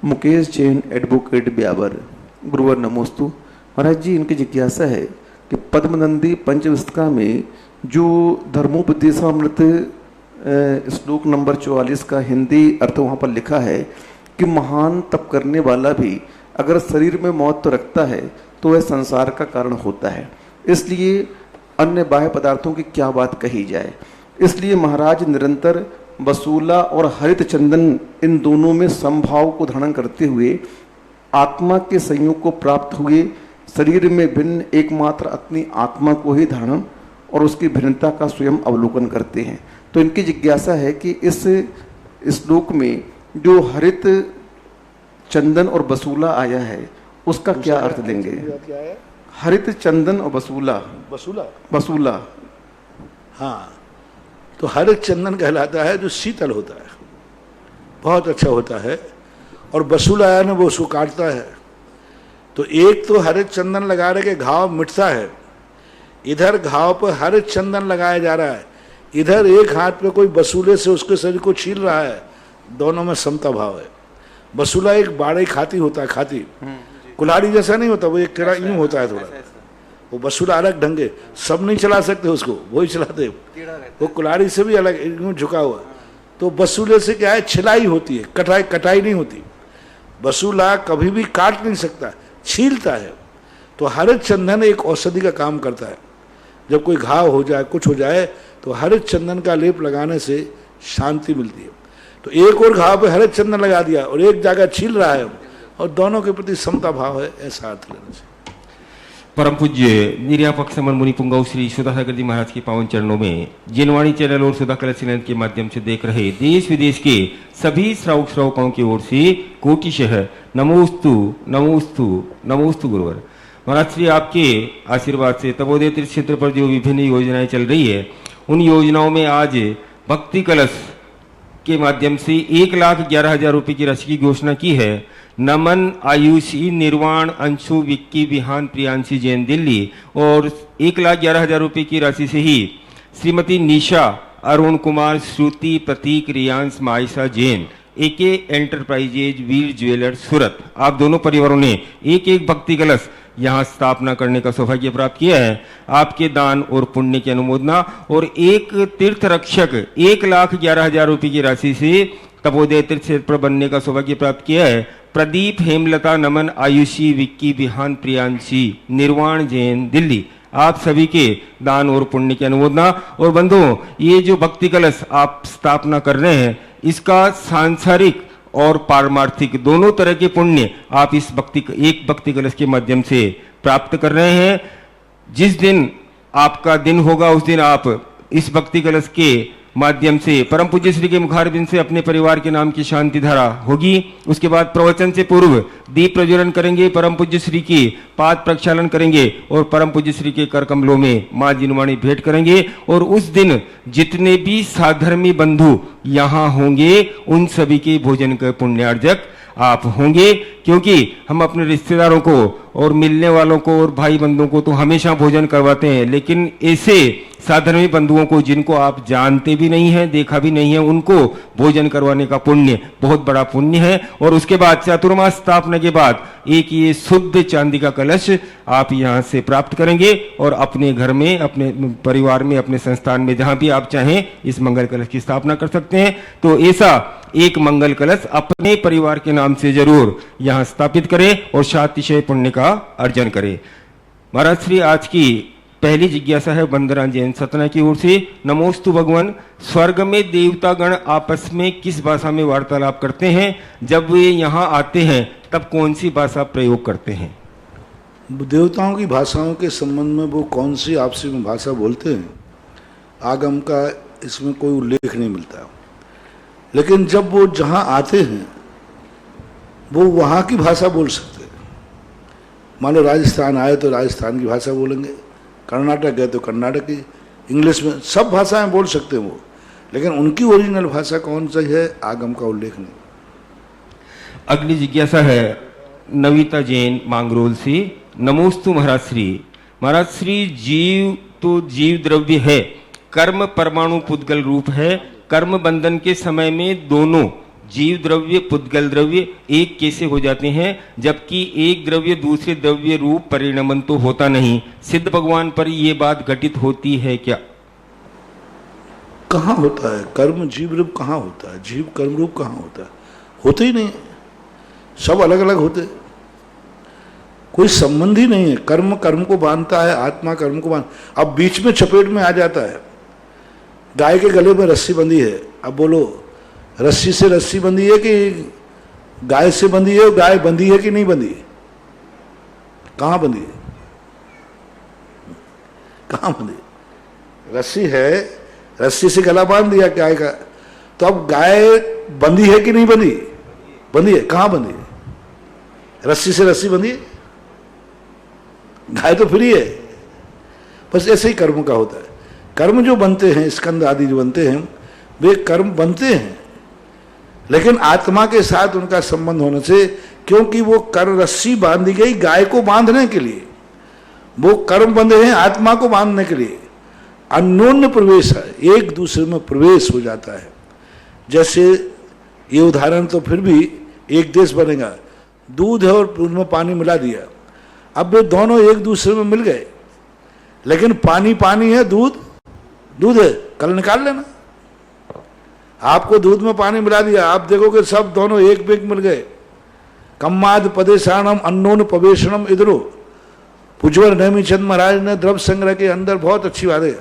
मुकेश जैन एडवोकेट ब्यावर, गुरुवर नमोस्तु। महाराज जी, इनकी जिज्ञासा है कि पद्मनंदी पंचविस्तका में जो धर्मोपदेशामृत श्लोक नंबर 44 का हिंदी अर्थ वहाँ पर लिखा है कि महान तप करने वाला भी अगर शरीर में मौत तो रखता है तो वह संसार का कारण होता है, इसलिए अन्य बाह्य पदार्थों की क्या बात कही जाए। इसलिए महाराज निरंतर वसूला और हरित चंदन इन दोनों में समभाव को धारण करते हुए आत्मा के संयोग को प्राप्त हुए शरीर में भिन्न एकमात्र अपनी आत्मा को ही धारण और उसकी भिन्नता का स्वयं अवलोकन करते हैं। तो इनकी जिज्ञासा है कि इस श्लोक में जो हरित चंदन और वसूला आया है उसका क्या अर्थ लेंगे? हरित चंदन और वसूला, वसूला हाँ, तो हरित चंदन कहलाता है जो शीतल होता है, बहुत अच्छा होता है, और वसूला आया ना वो उसको काटता है। तो एक तो हरित चंदन लगा रहे के घाव मिटता है, इधर घाव पर हरित चंदन लगाया जा रहा है, इधर एक हाथ पे कोई वसूले से उसके शरीर को छील रहा है, दोनों में समता भाव है। वसूला एक बाड़े खाती होता है, खाती कुल्हाड़ी जैसा नहीं होता, वो एक किरा यूं होता है थोड़ा, वो वसूला अलग ढंगे, सब नहीं चला सकते उसको, वही चलाते, वो कुल्हाड़ी से भी अलग यूं झुका हुआ। तो वसूले से क्या है, छिलाई होती है, कटाई नहीं होती। वसूला कभी भी काट नहीं सकता, छीलता है। तो हरित चंदन एक औषधि का काम करता है, जब कोई घाव हो जाए, कुछ हो जाए, तो हरित चंदन का लेप लगाने से शांति मिलती है। तो एक और घाव पे हरित चंदन लगा दिया और एक जगह छील रहा है, और दोनों के प्रति समता भाव है, ऐसा अर्थ लेना चाहिए। परम पूज्य निर्यापक समन मुनि पुंगव श्री सुधासागर जी महाराज के पावन चरणों में जिनवाणी चैनल और सुधा कलश चैनल के माध्यम से देख रहे देश विदेश के सभी श्रावकों की ओर से कोटिशः नमोस्तु नमोस्तु नमोस्तु गुरुवर। महाराज श्री आपके आशीर्वाद से तपोदय तीर्थ क्षेत्र पर जो विभिन्न योजनाएं चल रही है उन योजनाओं में आज भक्ति कलश के माध्यम से 1,11,000 रुपए की राशि की घोषणा की है। नमन, आयुषी, निर्वाण, अंशु, विक्की, विहान, प्रियांशी जैन दिल्ली और 1,11,000 रुपए की राशि से ही श्रीमती निशा, अरुण कुमार, श्रुति, प्रतीक, रियांश, माइसा जैन, एके एंटरप्राइजेज, वीर ज्वेलर्स, सूरत। आप दोनों परिवारों ने एक एक भक्ति कलश यहाँ स्थापना करने का सौभाग्य प्राप्त किया है। आपके दान और पुण्य की अनुमोदना और एक तीर्थ रक्षक 1,11,000 रुपए की राशि से तपोदय तीर्थ क्षेत्र पर बनने का सौभाग्य प्राप्त किया है। प्रदीप, हेमलता, नमन, आयुषी, विक्की, विहान, प्रियांशी, निर्वाण जैन दिल्ली। आप सभी के दान और पुण्य की अनुमोदना। और बंधुओं, ये जो भक्ति कलश आप स्थापना कर रहे हैं, इसका सांसारिक और पारमार्थिक दोनों तरह के पुण्य आप इस एक भक्ति कलश के माध्यम से प्राप्त कर रहे हैं। जिस दिन आपका दिन होगा उस दिन आप इस भक्ति कलश के माध्यम से परम पूज्य श्री के मुखारबिंद से अपने परिवार के नाम की शांति धारा होगी। उसके बाद प्रवचन से पूर्व दीप प्रज्वलन करेंगे, परम पूज्य श्री की पाद प्रक्षालन करेंगे और परम पूज्य श्री के कर कमलों में मां जिनवाणी भेंट करेंगे। और उस दिन जितने भी साधर्मी बंधु यहाँ होंगे उन सभी के भोजन के पुण्यार्जक आप होंगे, क्योंकि हम अपने रिश्तेदारों को और मिलने वालों को और भाई बंधुओं को तो हमेशा भोजन करवाते हैं, लेकिन ऐसे साधर्मी बंधुओं को जिनको आप जानते भी नहीं हैं, देखा भी नहीं है, उनको भोजन करवाने का पुण्य बहुत बड़ा पुण्य है। और उसके बाद चातुर्मास स्थापना के बाद एक ये शुद्ध चांदी का कलश आप यहाँ से प्राप्त करेंगे और अपने घर में, अपने परिवार में, अपने संस्थान में जहां भी आप चाहें इस मंगल कलश की स्थापना कर सकते हैं। तो ऐसा एक मंगल कलश अपने परिवार के नाम से जरूर यहाँ स्थापित करें और शातिशय पुण्य का अर्जन करें। महाराज श्री आज की पहली जिज्ञासा है वंदना जैन सतना की ओर से। नमोस्तु भगवान, स्वर्ग में देवतागण आपस में किस भाषा में वार्तालाप करते हैं? जब वे यहाँ आते हैं तब कौन सी भाषा प्रयोग करते हैं? देवताओं की भाषाओं के संबंध में वो कौन सी आपसी में भाषा बोलते हैं, आगम का इसमें कोई उल्लेख नहीं मिलता। लेकिन जब वो जहाँ आते हैं वो वहाँ की भाषा बोल सकते हैं। मान लो राजस्थान आए तो राजस्थान की भाषा बोलेंगे, कर्नाटक गए तो कर्नाटक की, इंग्लिश में, सब भाषाएं बोल सकते हैं वो, लेकिन उनकी ओरिजिनल भाषा कौन सी है आगम का उल्लेख नहीं। अगली जिज्ञासा है नविता जैन मांगरोल से। नमोस्तु महाराज श्री। महाराज श्री, जीव तो जीव द्रव्य है, कर्म परमाणु पुद्गल रूप है। कर्म बंधन के समय में दोनों जीव द्रव्य पुद्गल द्रव्य एक कैसे हो जाते हैं, जबकि एक द्रव्य दूसरे द्रव्य रूप परिणमन तो होता नहीं? सिद्ध भगवान पर यह बात घटित होती है क्या? कहाँ होता है कर्म जीव रूप? कहाँ होता है जीव कर्म रूप? कहाँ होता है? होते ही नहीं, सब अलग अलग होते, कोई संबंध ही नहीं है। कर्म कर्म को बांधता है, आत्मा कर्म को बांध। अब बीच में चपेट में आ जाता है, गाय के गले में रस्सी बंधी है, अब बोलो रस्सी से रस्सी बंधी है कि गाय से बंधी है, गाय बंधी है कि नहीं बंधी है? कहाँ बंधी है? कहाँ बंधी? रस्सी है, रस्सी से गला बांध दिया गाय का, तो अब गाय बंधी है कि नहीं बंधी? बंधी है। कहाँ बंधी है? रस्सी से रस्सी बंधी है, गाय तो फ्री है। बस ऐसे ही कर्म का होता है। कर्म जो बनते हैं, स्कंद आदि जो बनते हैं, वे कर्म बनते हैं, लेकिन आत्मा के साथ उनका संबंध होने से, क्योंकि वो कर्म रस्सी बांधी गई गाय को बांधने के लिए, वो कर्म बंधे हैं आत्मा को बांधने के लिए। अन्योन्य प्रवेश है, एक दूसरे में प्रवेश हो जाता है। जैसे ये उदाहरण तो फिर भी एक देश बनेगा, दूध है और उसमें पानी मिला दिया, अब वे दोनों एक दूसरे में मिल गए, लेकिन पानी पानी है, दूध दूध है, कल निकाल लेना। आपको दूध में पानी मिला दिया, आप देखोगे सब दोनों एक बेग मिल गए। कम्माद पदेशाणम अन्नोन पवेशनम इधरो। पुजवर नेमीचंद महाराज ने द्रव्य संग्रह के अंदर बहुत अच्छी बात है,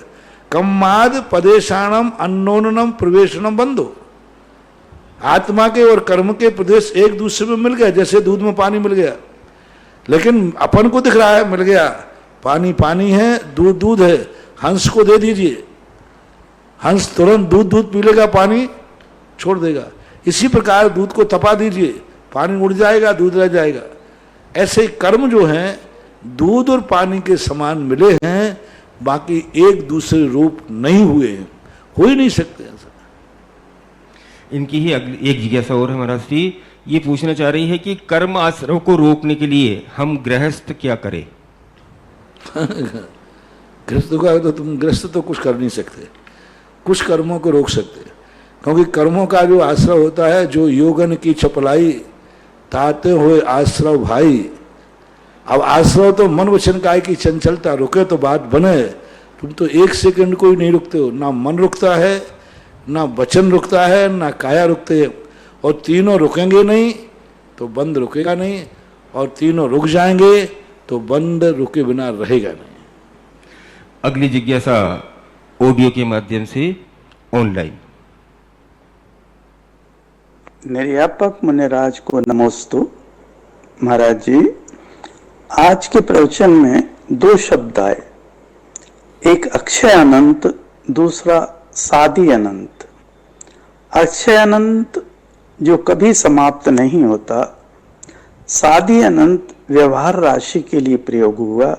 कम्माद पदेशाणम अन्नोनम प्रवेशनम बंधो। आत्मा के और कर्म के प्रदेश एक दूसरे में मिल गए, जैसे दूध में पानी मिल गया, लेकिन अपन को दिख रहा है मिल गया, पानी पानी है, दूध दूध है, हंस को दे दीजिए, हंस तुरंत दूध दूध पी लेगा, पानी छोड़ देगा। इसी प्रकार दूध को तपा दीजिए, पानी उड़ जाएगा, दूध रह जाएगा। ऐसे कर्म जो हैं दूध और पानी के समान मिले हैं, बाकी एक दूसरे रूप नहीं हुए हैं, हो ही नहीं सकते ऐसा। इनकी ही अगली एक जिज्ञासा और है महाराज श्री, ये पूछना चाह रही है कि कर्म आश्रव को रोकने के लिए हम गृहस्थ क्या करें? गृहस्थ का तो तुम गृहस्थ तो कुछ कर नहीं सकते, कुछ कर्मों को रोक सकते, क्योंकि कर्मों का जो आश्रव होता है, जो योगन की चपलाई ताते हुए आश्रव भाई। अब आश्रव तो मन वचन काय की चंचलता, रुके तो बात बने। तुम तो एक सेकंड को ही नहीं रुकते हो, ना मन रुकता है, ना वचन रुकता है, ना काया रुकते है। और तीनों रुकेंगे नहीं तो बंद रुकेगा नहीं, और तीनों रुक जाएंगे तो बंद रुके बिना रहेगा नहीं। अगली जिज्ञासा ऑडियो के माध्यम से ऑनलाइन। निर्यापक मुनिराज को नमोस्तु। महाराज जी, आज के प्रवचन में दो शब्द आए, एक अक्षय अनंत, दूसरा सादी अनंत। अक्षय अनंत जो कभी समाप्त नहीं होता, सादी अनंत व्यवहार राशि के लिए प्रयोग हुआ,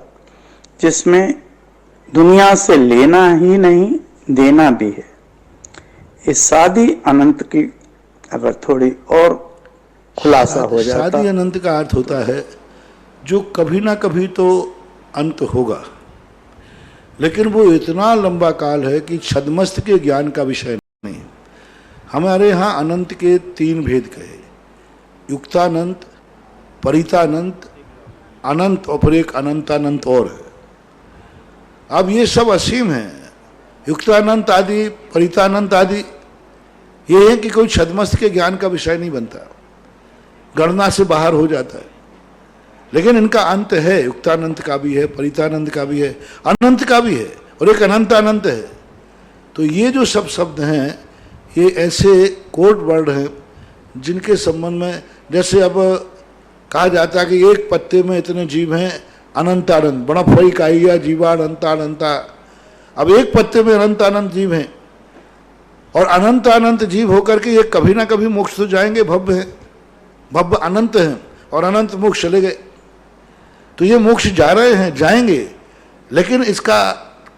जिसमें दुनिया से लेना ही नहीं देना भी है। इस सादी अनंत की अगर थोड़ी और खुलासा हो जाता। सादी अनंत का अर्थ होता है जो कभी ना कभी तो अंत होगा, लेकिन वो इतना लंबा काल है कि छद्मस्त के ज्ञान का विषय नहीं। हमारे यहाँ अनंत के तीन भेद कहे, युक्तानंत, परितानंत, अनंत और फिर एक अनंतानंत और है। अब ये सब असीम है, युक्तानंत आदि, परितानंत आदि, ये है कि कोई छद्मस्त के ज्ञान का विषय नहीं बनता, गणना से बाहर हो जाता है। लेकिन इनका अंत है, युक्तानंत का भी है, परितानंत का भी है, अनंत का भी है, और एक अनंतानंत है। तो ये जो सब शब्द हैं, ये ऐसे कोड वर्ड हैं जिनके संबंध में, जैसे अब कहा जाता है कि एक पत्ते में इतने जीव हैं, अनंतानंत, बड़ा फई काइया जीवा अनंतानंता। अब एक पत्ते में अनंतानंत जीव हैं, और अनंत अनंत जीव होकर के ये कभी ना कभी मोक्ष तो जाएंगे, भव्य है, भव्य अनंत हैं, और अनंत मोक्ष चले गए। तो ये मोक्ष जा रहे हैं, जाएंगे, लेकिन इसका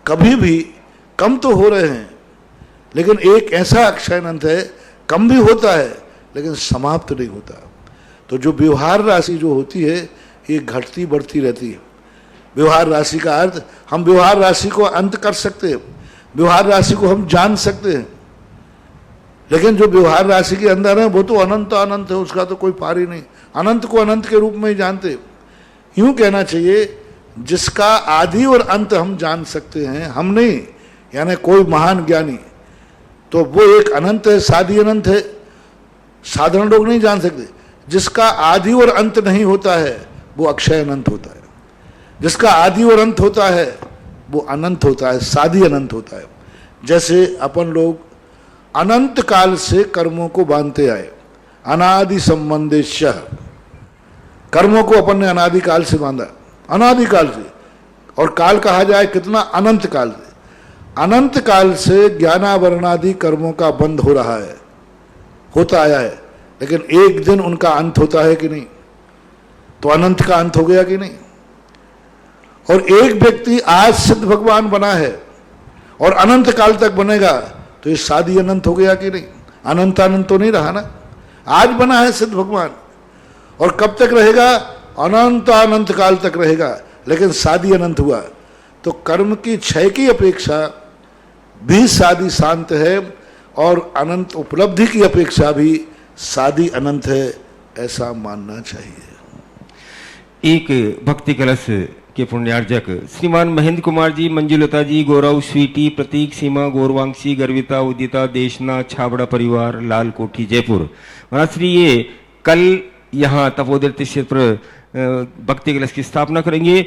कभी भी कम तो हो रहे हैं। लेकिन एक ऐसा अक्षय अनंत है, कम भी होता है लेकिन समाप्त नहीं होता। तो जो व्यवहार राशि जो होती है, ये घटती बढ़ती रहती है। व्यवहार राशि का अर्थ, हम व्यवहार राशि को अंत कर सकते हैं, व्यवहार राशि को हम जान सकते हैं, लेकिन जो व्यवहार राशि के अंदर है वो तो अनंत अनंत है, उसका तो कोई पार ही नहीं। अनंत को अनंत के रूप में ही जानते। यूं कहना चाहिए, जिसका आदि और अंत हम जान सकते हैं, हम नहीं, यानी कोई महान ज्ञानी, तो वो एक अनंत है, सादी अनंत है, साधारण लोग नहीं जान सकते। जिसका आदि और अंत नहीं होता है वो अक्षय अनंत होता है, जिसका आदि और अंत होता है वो अनंत होता है, सादी अनंत होता है। जैसे अपन लोग अनंत काल से कर्मों को बांधते आए, अनादि संबंधेश्य, कर्मों को अपन ने अनादि काल से बांधा, अनादि काल से, और काल कहा जाए कितना, अनंत काल से। अनंत काल से ज्ञानावरणादि कर्मों का बंद हो रहा है, होता आया है, लेकिन एक दिन उनका अंत होता है कि नहीं? तो अनंत का अंत हो गया कि नहीं? और एक व्यक्ति आज सिद्ध भगवान बना है और अनंत काल तक बनेगा, तो ये सादी अनंत हो गया कि नहीं? अनंत अनंत तो नहीं रहा ना, आज बना है सिद्ध भगवान, और कब तक रहेगा? अनंत अनंत काल तक रहेगा, लेकिन सादी अनंत हुआ। तो कर्म की क्षय की अपेक्षा भी सादी शांत है, और अनंत उपलब्धि की अपेक्षा भी सादी अनंत है, ऐसा मानना चाहिए। एक भक्ति कलश के पुण्यार्जक श्रीमान महेंद्र कुमार जी, मंजुलता जी, गौरव, स्वीटी, प्रतीक, सीमा, गौरवांशी, गर्विता, उदिता, देशना, छाबड़ा परिवार, लाल कोठी, जयपुर। महाराज श्री ये कल यहाँ तपोदर क्षेत्र भक्ति कलश की स्थापना करेंगे।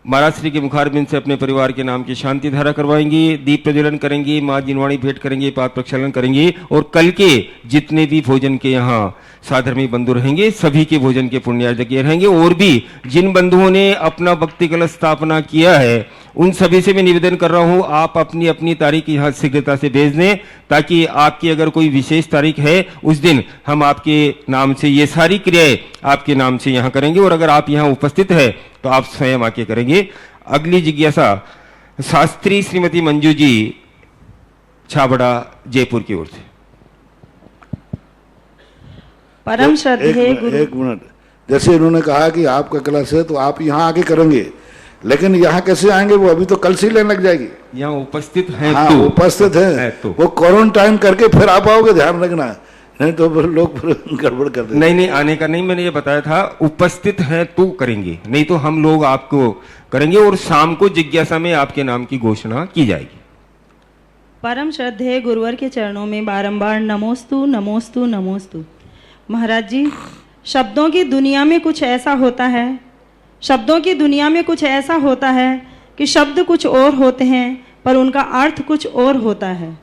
महाराज श्री के मुखारबिंद से अपने परिवार के नाम की शांति धारा करवाएंगे, दीप प्रज्वलन करेंगे, माँ जिनवाणी भेंट करेंगे, पाद प्रक्षालन करेंगे, और कल के जितने भी भोजन के यहाँ साधर्मी बंधु रहेंगे, सभी के भोजन के पुण्यार्जक ये रहेंगे। और भी जिन बंधुओं ने अपना भक्ति कलश स्थापना किया है, उन सभी से मैं निवेदन कर रहा हूँ, आप अपनी अपनी तारीख यहाँ शीघ्रता से भेज दें, ताकि आपकी अगर कोई विशेष तारीख है, उस दिन हम आपके नाम से ये सारी क्रियाएं आपके नाम से यहाँ करेंगे, और अगर आप यहाँ उपस्थित है तो आप स्वयं आके करेंगे। अगली जिज्ञासा शास्त्री श्रीमती मंजू जी छाबड़ा जयपुर की ओर से। परम श्रद्धेय गुरु। एक मिनट, जैसे इन्होंने कहा कि आपका क्लास है तो आप यहाँ आके करेंगे, लेकिन यहाँ कैसे आएंगे? वो अभी तो कल से ही लेने लग जाएगी। यहाँ उपस्थित हैं हाँ, तो उपस्थित है तो। वो क्वारंटाइन करके फिर आप आओगे, ध्यान रखना, नहीं तो फिर लोग फिर गड़बड़ कर देंगे। नहीं आने का नहीं, मैंने ये बताया था उपस्थित हैं तो करेंगे, नहीं तो हम लोग आपको करेंगे और शाम को जिज्ञासा में आपके नाम की घोषणा की जाएगी। परम श्रद्धेय गुरुवर के चरणों में बारंबार नमोस्तु नमोस्तु नमोस्तु। महाराज जी, शब्दों की दुनिया में कुछ ऐसा होता है, शब्दों की दुनिया में कुछ ऐसा होता है कि शब्द कुछ और होते हैं पर उनका अर्थ कुछ और होता है।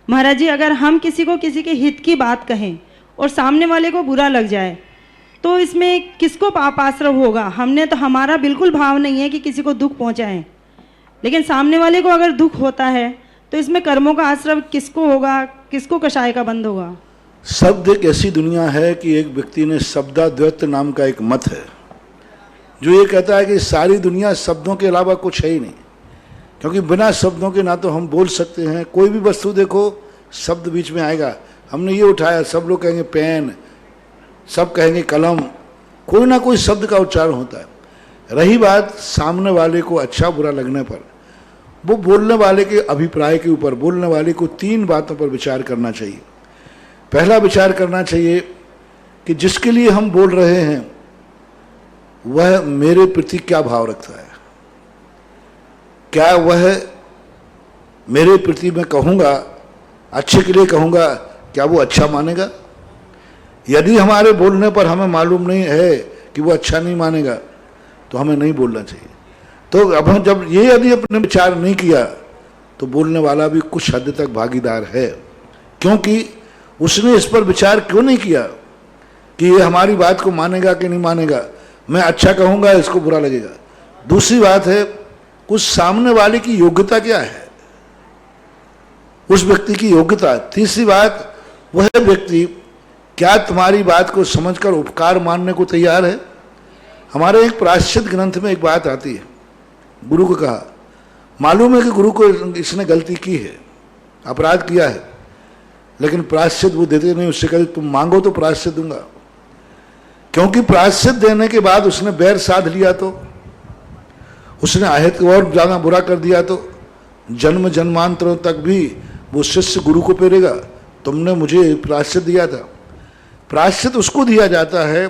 महाराज जी, अगर हम किसी को किसी के हित की बात कहें और सामने वाले को बुरा लग जाए तो इसमें किसको पाप आश्रय होगा? हमने तो, हमारा बिल्कुल भाव नहीं है कि किसी को दुख पहुंचाएं, लेकिन सामने वाले को अगर दुख होता है तो इसमें कर्मों का आश्रय किसको होगा, किसको कषाय का बंद होगा? शब्द एक ऐसी दुनिया है कि एक व्यक्ति ने शब्दाद्वैत नाम का एक मत है जो ये कहता है कि सारी दुनिया शब्दों के अलावा कुछ है ही नहीं, क्योंकि बिना शब्दों के ना तो हम बोल सकते हैं, कोई भी वस्तु देखो शब्द बीच में आएगा। हमने ये उठाया, सब लोग कहेंगे पेन, सब कहेंगे कलम, कोई ना कोई शब्द का उच्चारण होता है। रही बात सामने वाले को अच्छा बुरा लगने पर, वो बोलने वाले के अभिप्राय के ऊपर, बोलने वाले को 3 बातों पर विचार करना चाहिए। पहला विचार करना चाहिए कि जिसके लिए हम बोल रहे हैं वह मेरे प्रति क्या भाव रखता है, क्या वह मेरे प्रति मैं कहूँगा अच्छे के लिए कहूँगा, क्या वो अच्छा मानेगा? यदि हमारे बोलने पर हमें मालूम नहीं है कि वो अच्छा नहीं मानेगा तो हमें नहीं बोलना चाहिए। तो अब हम जब ये यदि अपने विचार नहीं किया तो बोलने वाला भी कुछ हद तक भागीदार है, क्योंकि उसने इस पर विचार क्यों नहीं किया कि ये हमारी बात को मानेगा कि नहीं मानेगा, मैं अच्छा कहूँगा इसको बुरा लगेगा। दूसरी बात है उस सामने वाले की योग्यता क्या है, उस व्यक्ति की योग्यता। तीसरी बात, वह व्यक्ति क्या तुम्हारी बात को समझकर उपकार मानने को तैयार है। हमारे एक प्रायश्चित ग्रंथ में एक बात आती है, गुरु को कहा, मालूम है कि गुरु को इसने गलती की है, अपराध किया है, लेकिन प्रायश्चित वो देते नहीं। उससे कहते तुम मांगो तो प्रायश्चित दूंगा, क्योंकि प्रायश्चित देने के बाद उसने बैर साध लिया तो, उसने आहत को और ज़्यादा बुरा कर दिया तो जन्म जन्मांतरों तक भी वो शिष्य गुरु को पेरेगा। तुमने मुझे प्रायश्चित दिया था। प्रायश्चित उसको दिया जाता है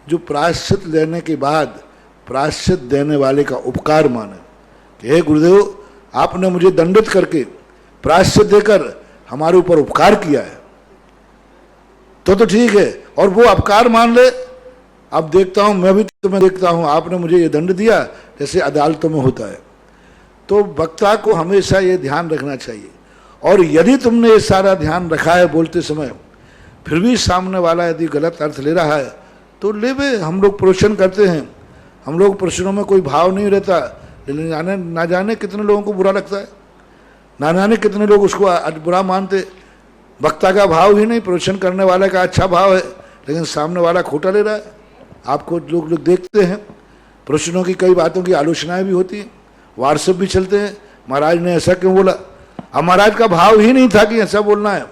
जो प्रायश्चित लेने के बाद प्रायश्चित देने वाले का उपकार माने कि हे गुरुदेव, आपने मुझे दंडित करके प्रायश्चित देकर हमारे ऊपर उपकार किया है, तो ठीक है, और वो उपकार मान ले। अब देखता हूं, मैं भी तुम्हें देखता हूं, आपने मुझे ये दंड दिया जैसे अदालतों में होता है। तो वक्ता को हमेशा ये ध्यान रखना चाहिए, और यदि तुमने ये सारा ध्यान रखा है बोलते समय, फिर भी सामने वाला यदि गलत अर्थ ले रहा है तो ले वे। हम लोग प्रवचन करते हैं, हम लोग प्रवचनों में कोई भाव नहीं रहता, लेकिन ना जाने कितने लोगों को बुरा लगता है, ना जाने कितने लोग उसको बुरा मानते। वक्ता का भाव ही नहीं, प्रवचन करने वाले का अच्छा भाव है, लेकिन सामने वाला खोटा ले रहा है। आपको लोग देखते हैं, प्रवचनों की कई बातों की आलोचनाएं भी होती हैं, व्हाट्सएप भी चलते हैं, महाराज ने ऐसा क्यों बोला। अब महाराज का भाव ही नहीं था कि ऐसा बोलना है,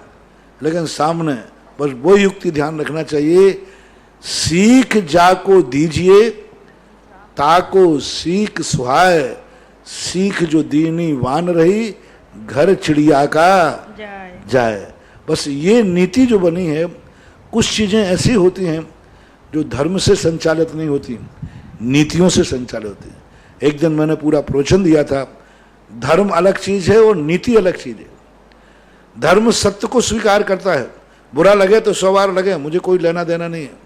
लेकिन सामने बस वो युक्ति ध्यान रखना चाहिए, सीख जाको दीजिए ताको सीख सुहाए, सीख जो दीनी वान रही घर चिड़िया का जाए। बस ये नीति जो बनी है, कुछ चीज़ें ऐसी होती हैं जो धर्म से संचालित नहीं होती, नीतियों से संचालित होती है। एक दिन मैंने पूरा प्रवचन दिया था, धर्म अलग चीज़ है और नीति अलग चीज़ है। धर्म सत्य को स्वीकार करता है, बुरा लगे तो 100 बार लगे, मुझे कोई लेना देना नहीं है,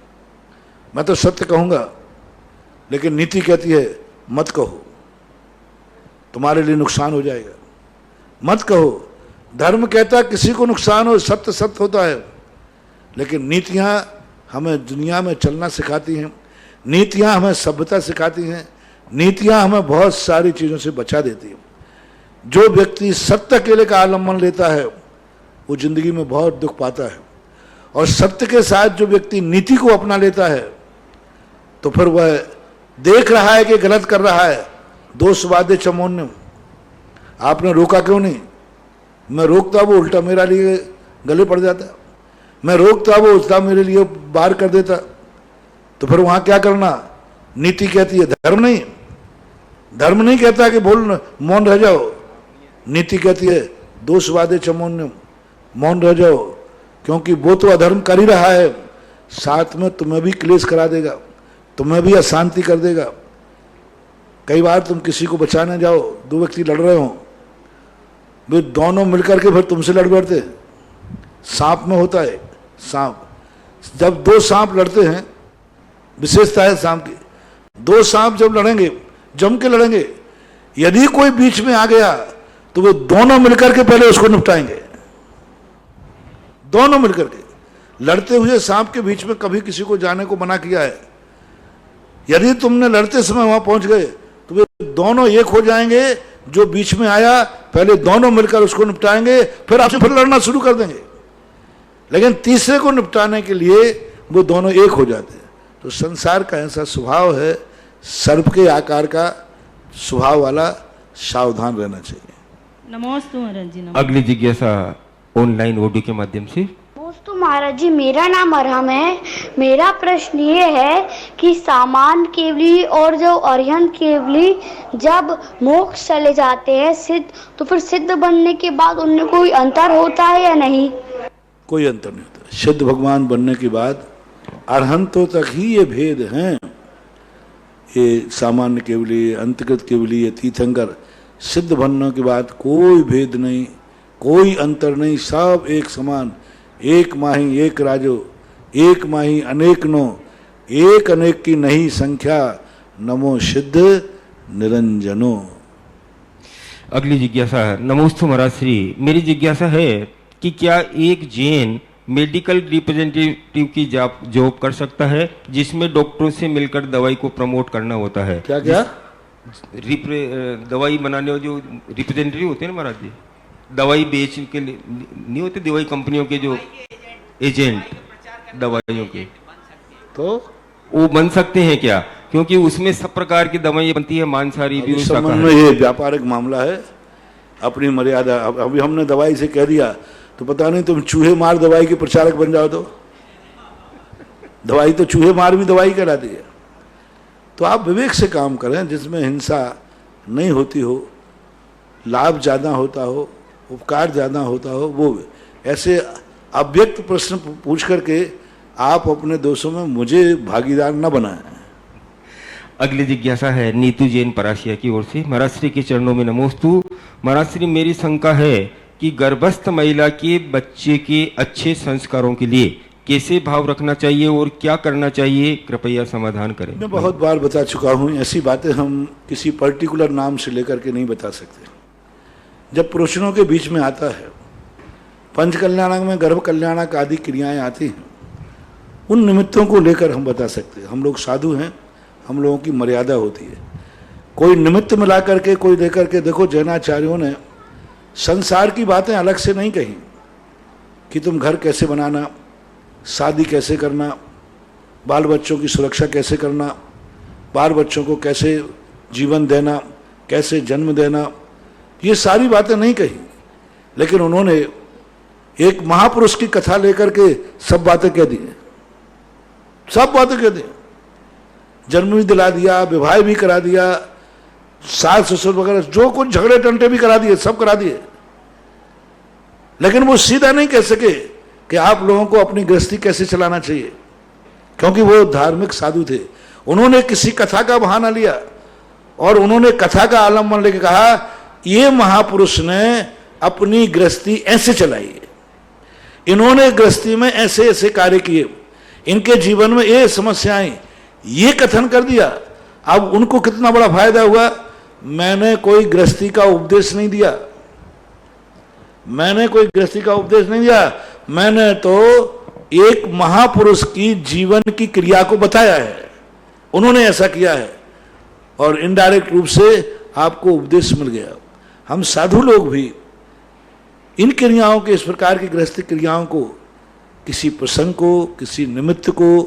मैं तो सत्य कहूँगा। लेकिन नीति कहती है मत कहो, तुम्हारे लिए नुकसान हो जाएगा, मत कहो। धर्म कहता किसी को नुकसान हो, सत्य सत्य होता है। लेकिन नीतियाँ हमें दुनिया में चलना सिखाती हैं, नीतियाँ हमें सभ्यता सिखाती हैं, नीतियाँ हमें बहुत सारी चीज़ों से बचा देती हैं। जो व्यक्ति सत्य के लिए का आलम्बन लेता है वो जिंदगी में बहुत दुख पाता है, और सत्य के साथ जो व्यक्ति नीति को अपना लेता है तो फिर वह देख रहा है कि गलत कर रहा है, दोष वादे चमोन्यम, आपने रोका क्यों नहीं? मैं रोकता वो उल्टा मेरा लिए गले पड़ जाता, मैं रोकता वो उल्टा मेरे लिए बाहर कर देता। तो फिर वहां क्या करना? नीति कहती है धर्म नहीं, धर्म नहीं कहता कि बोल मौन रह जाओ। नीति कहती है दोषवादे चमौन्यम, मौन रह जाओ, क्योंकि वो तो अधर्म कर ही रहा है, साथ में तुम्हें भी क्लेश करा देगा, तुम्हें भी अशांति कर देगा। कई बार तुम किसी को बचाने जाओ, दो व्यक्ति लड़ रहे हो, वे दोनों मिलकर के फिर तुमसे लड़ बैठते। सांप में होता है, सांप जब दो सांप लड़ते हैं, विशेषता है सांप की, दो सांप जब लड़ेंगे जम के लड़ेंगे, यदि कोई बीच में आ गया तो वो दोनों मिलकर के पहले उसको निपटाएंगे। दोनों मिलकर के लड़ते हुए सांप के बीच में कभी किसी को जाने को मना किया है। यदि तुमने लड़ते समय वहां पहुंच गए तो वे दोनों एक हो जाएंगे, जो बीच में आया पहले दोनों मिलकर उसको निपटाएंगे, फिर आपसे फिर लड़ना शुरू कर देंगे। लेकिन तीसरे को निपटाने के लिए वो दोनों एक हो जाते हैं। तो संसार का ऐसा स्वभाव है, सर्प के आकार का स्वभाव वाला, सावधान रहना चाहिए। नमोस्तु महाराज जी। नमो। अगली जिज्ञासा ऑनलाइन ऑडियो के माध्यम से। दोस्तों महाराज जी, मेरा नाम अरहम है। मेरा प्रश्न ये है कि सामान केवली और जो अरिहंत केवली जब मोक्ष चले जाते हैं सिद्ध, तो फिर सिद्ध बनने के बाद उनमें कोई अंतर होता है या नहीं? कोई अंतर नहीं होता। सिद्ध भगवान बनने के बाद अरहंतों तक ही ये भेद हैं। ये सामान्य केवली, अंतर्गत केवली, ये तीर्थंकर, सिद्ध बनने के बाद कोई भेद नहीं, कोई अंतर नहीं, सब एक समान। एक माही एक राजो, एक माही अनेक नो, एक अनेक की नहीं संख्या, नमो सिद्ध निरंजनो। अगली जिज्ञासा है। नमोस्तु महाराज श्री, मेरी जिज्ञासा है कि क्या एक जैन मेडिकल रिप्रेजेंटेटिव की जॉब कर सकता है, जिसमें डॉक्टरों से मिलकर दवाई को प्रमोट करना होता है? क्या क्या दवाई बनाने वाले जो रिप्रेजेंटेटिव होते हैं ना महाराज जी, दवाई बेच के नहीं होते, दवाई कंपनियों के जो एजेंट दवाइयों के, तो वो बन सकते हैं क्या? क्योंकि उसमें सब प्रकार की दवाई बनती है, मांसाहारी भी, में ये व्यापारिक मामला है, अपनी मर्यादा। अभी हमने दवाई से कह दिया तो पता नहीं तुम चूहे मार दवाई के प्रचारक बन जाओ, तो दवाई तो चूहे मार भी दवाई कहलाती है। तो आप विवेक से काम करें, जिसमें हिंसा नहीं होती हो, लाभ ज्यादा होता हो, उपकार ज्यादा होता हो, वो ऐसे अव्यक्त प्रश्न पूछ करके आप अपने दोषों में मुझे भागीदार न बनाएं। अगली जिज्ञासा है नीतू जैन पराशिया की ओर से। महाराज श्री के चरणों में नमोस्तु। महाराज श्री, मेरी शंका है कि गर्भस्थ महिला के बच्चे के अच्छे संस्कारों के लिए कैसे भाव रखना चाहिए और क्या करना चाहिए, कृपया समाधान करें। मैं बहुत बार बता चुका हूँ, ऐसी बातें हम किसी पर्टिकुलर नाम से लेकर के नहीं बता सकते। जब पुरुषों के बीच में आता है, पंच कल्याणक में गर्भ कल्याणक आदि क्रियाएं आती हैं, उन निमित्तों को लेकर हम बता सकते हैं। हम लोग साधु हैं, हम लोगों की मर्यादा होती है। कोई निमित्त मिला करके, कोई लेकर के, देखो जैनाचार्यों ने संसार की बातें अलग से नहीं कही कि तुम घर कैसे बनाना, शादी कैसे करना, बाल बच्चों की सुरक्षा कैसे करना, बाल बच्चों को कैसे जीवन देना, कैसे जन्म देना, ये सारी बातें नहीं कही। लेकिन उन्होंने एक महापुरुष की कथा लेकर के सब बातें कह दी, सब बातें कह दी। जन्म भी दिला दिया, विवाह भी करा दिया, सास ससुर वगैरह जो कुछ झगड़े टंटे भी करा दिए, सब करा दिए। लेकिन वो सीधा नहीं कह सके कि आप लोगों को अपनी गृहस्थी कैसे चलाना चाहिए, क्योंकि वो धार्मिक साधु थे। उन्होंने किसी कथा का बहाना लिया और उन्होंने कथा का आलम्बन लेके कहा, ये महापुरुष ने अपनी गृहस्थी ऐसे चलाई है, इन्होंने गृहस्थी में ऐसे ऐसे कार्य किए, इनके जीवन में ये समस्याएं, ये कथन कर दिया। अब उनको कितना बड़ा फायदा हुआ। मैंने कोई गृहस्थी का उपदेश नहीं दिया, मैंने कोई गृहस्थी का उपदेश नहीं दिया, मैंने तो एक महापुरुष की जीवन की क्रिया को बताया है। उन्होंने ऐसा किया है और इनडायरेक्ट रूप से आपको उपदेश मिल गया। हम साधु लोग भी इन क्रियाओं के, इस प्रकार की गृहस्थी क्रियाओं को, किसी प्रसंग को, किसी निमित्त को,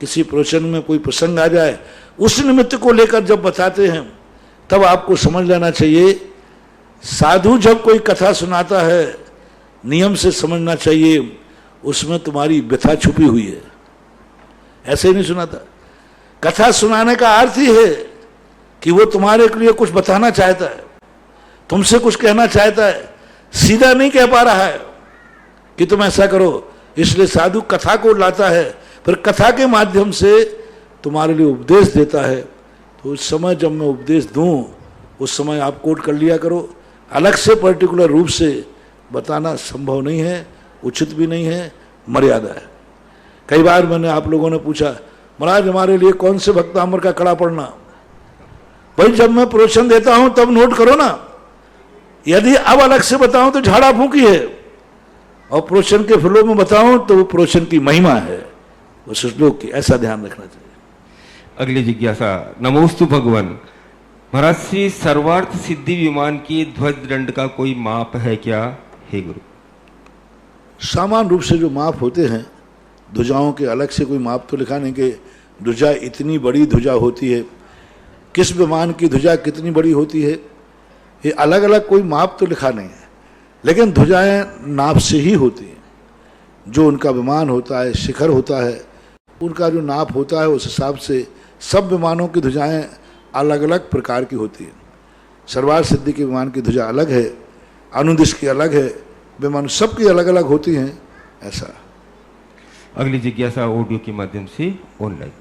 किसी प्रवचन में कोई प्रसंग आ जाए, उस निमित्त को लेकर जब बताते हैं, तब आपको समझ लेना चाहिए साधु जब कोई कथा सुनाता है, नियम से समझना चाहिए उसमें तुम्हारी व्यथा छुपी हुई है, ऐसे ही नहीं सुनाता। कथा सुनाने का अर्थ ही है कि वो तुम्हारे लिए कुछ बताना चाहता है, तुमसे कुछ कहना चाहता है, सीधा नहीं कह पा रहा है कि तुम ऐसा करो, इसलिए साधु कथा को लाता है, फिर कथा के माध्यम से तुम्हारे लिए उपदेश देता है। तो उस समय जब मैं उपदेश दूं, उस समय आप कोट कर लिया करो। अलग से पर्टिकुलर रूप से बताना संभव नहीं है, उचित भी नहीं है, मर्यादा है। कई बार मैंने आप लोगों ने पूछा, महाराज हमारे लिए कौन से भक्तामृत का कड़ा पढ़ना? भाई जब मैं प्रवचन देता हूं तब नोट करो ना। यदि अब अलग से बताऊं तो झाड़ा फूकी है, और प्रवचन के फ्लो में बताऊं तो वो प्रवचन की महिमा है उस श्लोक की, ऐसा ध्यान रखना चाहिए। अगली जिज्ञासा, नमोस्तु भगवान। महाराज श्री सर्वार्थ सिद्धि विमान की ध्वज दंड का कोई माप है क्या? हे गुरु। सामान्य रूप से जो माप होते हैं, ध्वजाओं के अलग से कोई माप तो लिखा नहीं कि ध्वजा इतनी बड़ी ध्वजा होती है, किस विमान की ध्वजा कितनी बड़ी होती है, ये अलग अलग कोई माप तो लिखा नहीं है। लेकिन ध्वजाएं नाप से ही होती हैं। जो उनका विमान होता है, शिखर होता है, उनका जो नाप होता है, उस हिसाब से सब विमानों की ध्वजाएं अलग अलग प्रकार की होती हैं। सर्वार्थ सिद्धि के विमान की ध्वजा अलग है, अनुदिश की अलग है, विमान सबकी अलग अलग होती हैं, ऐसा। अगली जिज्ञासा ऑडियो के माध्यम से ऑनलाइन।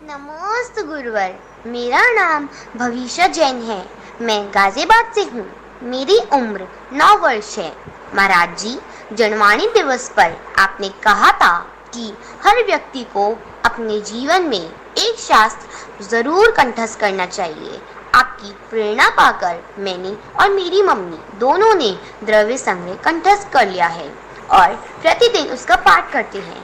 नमोस्तु गुरुवर, मेरा नाम भविष्य जैन है। मैं गाजियाबाद से हूँ। मेरी उम्र 9 वर्ष है। महाराज जी, जनवाणी दिवस पर आपने कहा था कि हर व्यक्ति को अपने जीवन में एक शास्त्र जरूर कंठस्थ करना चाहिए। आपकी प्रेरणा पाकर मैंने और मेरी मम्मी दोनों ने द्रव्य संग्रह कंठस्थ कर लिया है और प्रतिदिन उसका पाठ करते हैं।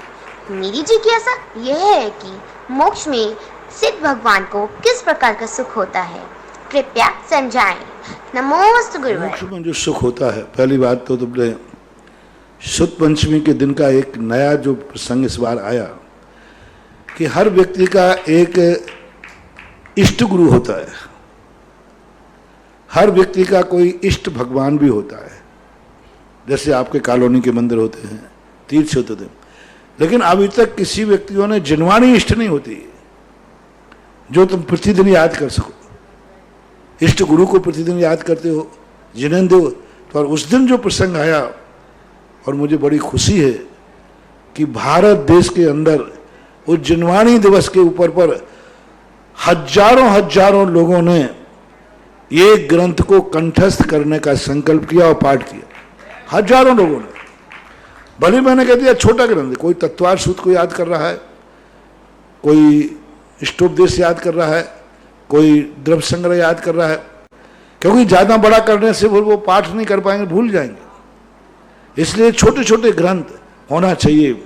मेरी जिज्ञासा यह है कि मोक्ष में सिद्ध भगवान को किस प्रकार का सुख होता है, कृपया समझाएं। नमोस्तु गुरुवर। मोक्ष में जो सुख होता है, पहली बात तो तुमने शुद्ध पंचमी के दिन का एक नया जो प्रसंग इस बार आया कि हर व्यक्ति का एक इष्ट गुरु होता है, हर व्यक्ति का कोई इष्ट भगवान भी होता है। जैसे आपके कॉलोनी के मंदिर होते हैं, तीर्थ होते थे, लेकिन अभी तक किसी व्यक्तियों ने जिनवाणी इष्ट नहीं होती जो तुम प्रतिदिन याद कर सको। इष्ट गुरु को प्रतिदिन याद करते हो, जिनेंद्र हो। तो और उस दिन जो प्रसंग आया, और मुझे बड़ी खुशी है कि भारत देश के अंदर उस जिनवाणी दिवस के ऊपर पर हजारों लोगों ने ये ग्रंथ को कंठस्थ करने का संकल्प किया और पाठ किया। हजारों लोगों ने। भले मैंने कह दिया छोटा ग्रंथ, कोई तत्वार सूत्र को याद कर रहा है, कोई इष्टोपदेश याद कर रहा है, कोई द्रव्य संग्रह याद कर रहा है, क्योंकि ज्यादा बड़ा करने से वो पाठ नहीं कर पाएंगे, भूल जाएंगे। इसलिए छोटे छोटे ग्रंथ होना चाहिए।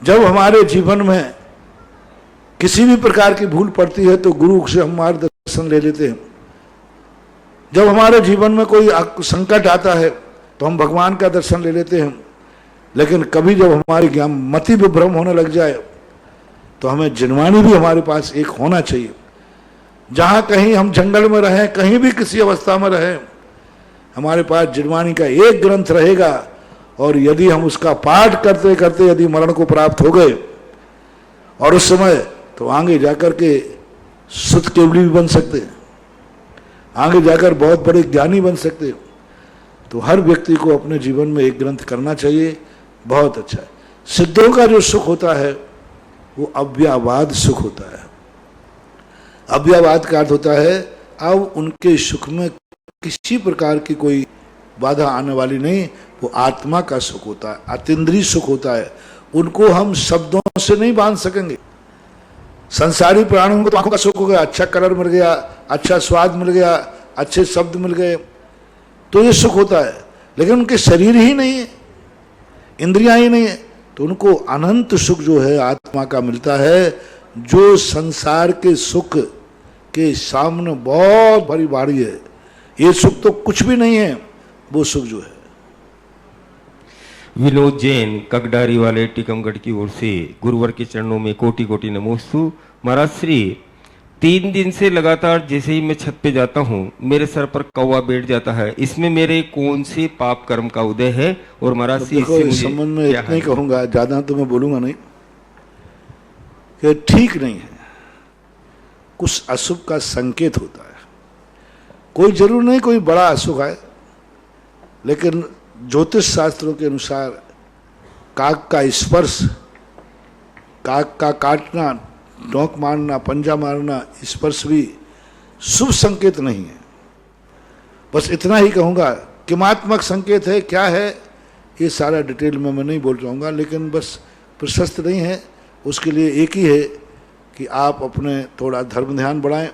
जब हमारे जीवन में किसी भी प्रकार की भूल पड़ती है तो गुरु से हम मार्गदर्शन ले लेते हैं। जब हमारे जीवन में कोई संकट आता है तो हम भगवान का दर्शन ले लेते हैं। लेकिन कभी जब हमारी ज्ञान मति विभ्रम होने लग जाए तो हमें जिनवाणी भी हमारे पास एक होना चाहिए। जहाँ कहीं हम जंगल में रहें, कहीं भी किसी अवस्था में रहें, हमारे पास जिनवाणी का एक ग्रंथ रहेगा। और यदि हम उसका पाठ करते करते यदि मरण को प्राप्त हो गए और उस समय, तो आगे जाकर के सुत केवली भी बन सकते हैं, आगे जाकर बहुत बड़े ज्ञानी बन सकते हैं। तो हर व्यक्ति को अपने जीवन में एक ग्रंथ करना चाहिए, बहुत अच्छा है। सिद्धों का जो सुख होता है वो अव्ययवाद सुख होता है। अव्ययवाद का अर्थ होता है अब उनके सुख में किसी प्रकार की कोई बाधा आने वाली नहीं, वो आत्मा का सुख होता है, अतीन्द्रिय सुख होता है। उनको हम शब्दों से नहीं बांध सकेंगे। संसारी प्राणियों को तो आंखों का सुख हो गया, अच्छा कलर मिल गया, अच्छा स्वाद मिल गया, अच्छे शब्द मिल गए, तो ये सुख होता है। लेकिन उनके शरीर ही नहीं है, इंद्रियां ही नहीं है, तो उनको अनंत सुख जो है आत्मा का मिलता है, जो संसार के सुख के सामने बहुत बड़ी बाड़ी है। ये सुख तो कुछ भी नहीं है, वो सुख जो है। विनोद जैन कगडारी वाले टीकमगढ़ की ओर से गुरुवर के चरणों में कोटि कोटि नमोस्तु। महाराज श्री 3 दिन से लगातार जैसे ही मैं छत पे जाता हूँ मेरे सर पर कौवा बैठ जाता है, इसमें मेरे कौन से पाप कर्म का उदय है? और महाराज से देखो, इससे इस मुझे संबंध में क्या इतना ही है? कहूंगा, ज्यादा तो मैं बोलूंगा नहीं, कि ठीक नहीं है, कुछ अशुभ का संकेत होता है। कोई जरूर नहीं कोई बड़ा अशुभ है, लेकिन ज्योतिष शास्त्रों के अनुसार काक का स्पर्श, काक का काटना, डोंक मारना, पंजा मारना, स्पर्श भी शुभ संकेत नहीं है। बस इतना ही कहूंगा, किमात्मक संकेत है, क्या है, ये सारा डिटेल में मैं नहीं बोल पाऊंगा, लेकिन बस प्रशस्त नहीं है। उसके लिए एक ही है कि आप अपने थोड़ा धर्म ध्यान बढ़ाएं।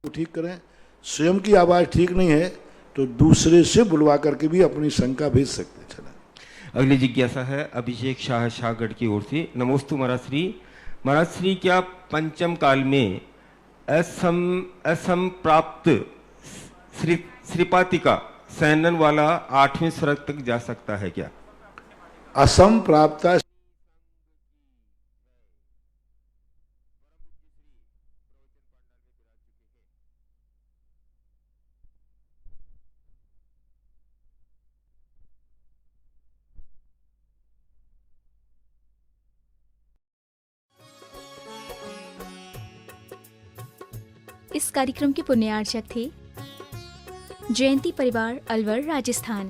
ठीक करें। स्वयं की आवाज ठीक नहीं है तो दूसरे से बुलवा करके भी अपनी शंका भेज सकते हैं। चला अगली जिज्ञासा है अभिषेक शाह शाहगढ़ की ओर से। नमोस्तु महाराज श्री। महाराज श्री, क्या पंचम काल में असंप्राप्त श्रीपातिका सैनन वाला 8वें स्वर्ग तक जा सकता है क्या? असंप्राप्ता इस कार्यक्रम के पुण्यार्चक थे जयंती परिवार, अलवर, राजस्थान।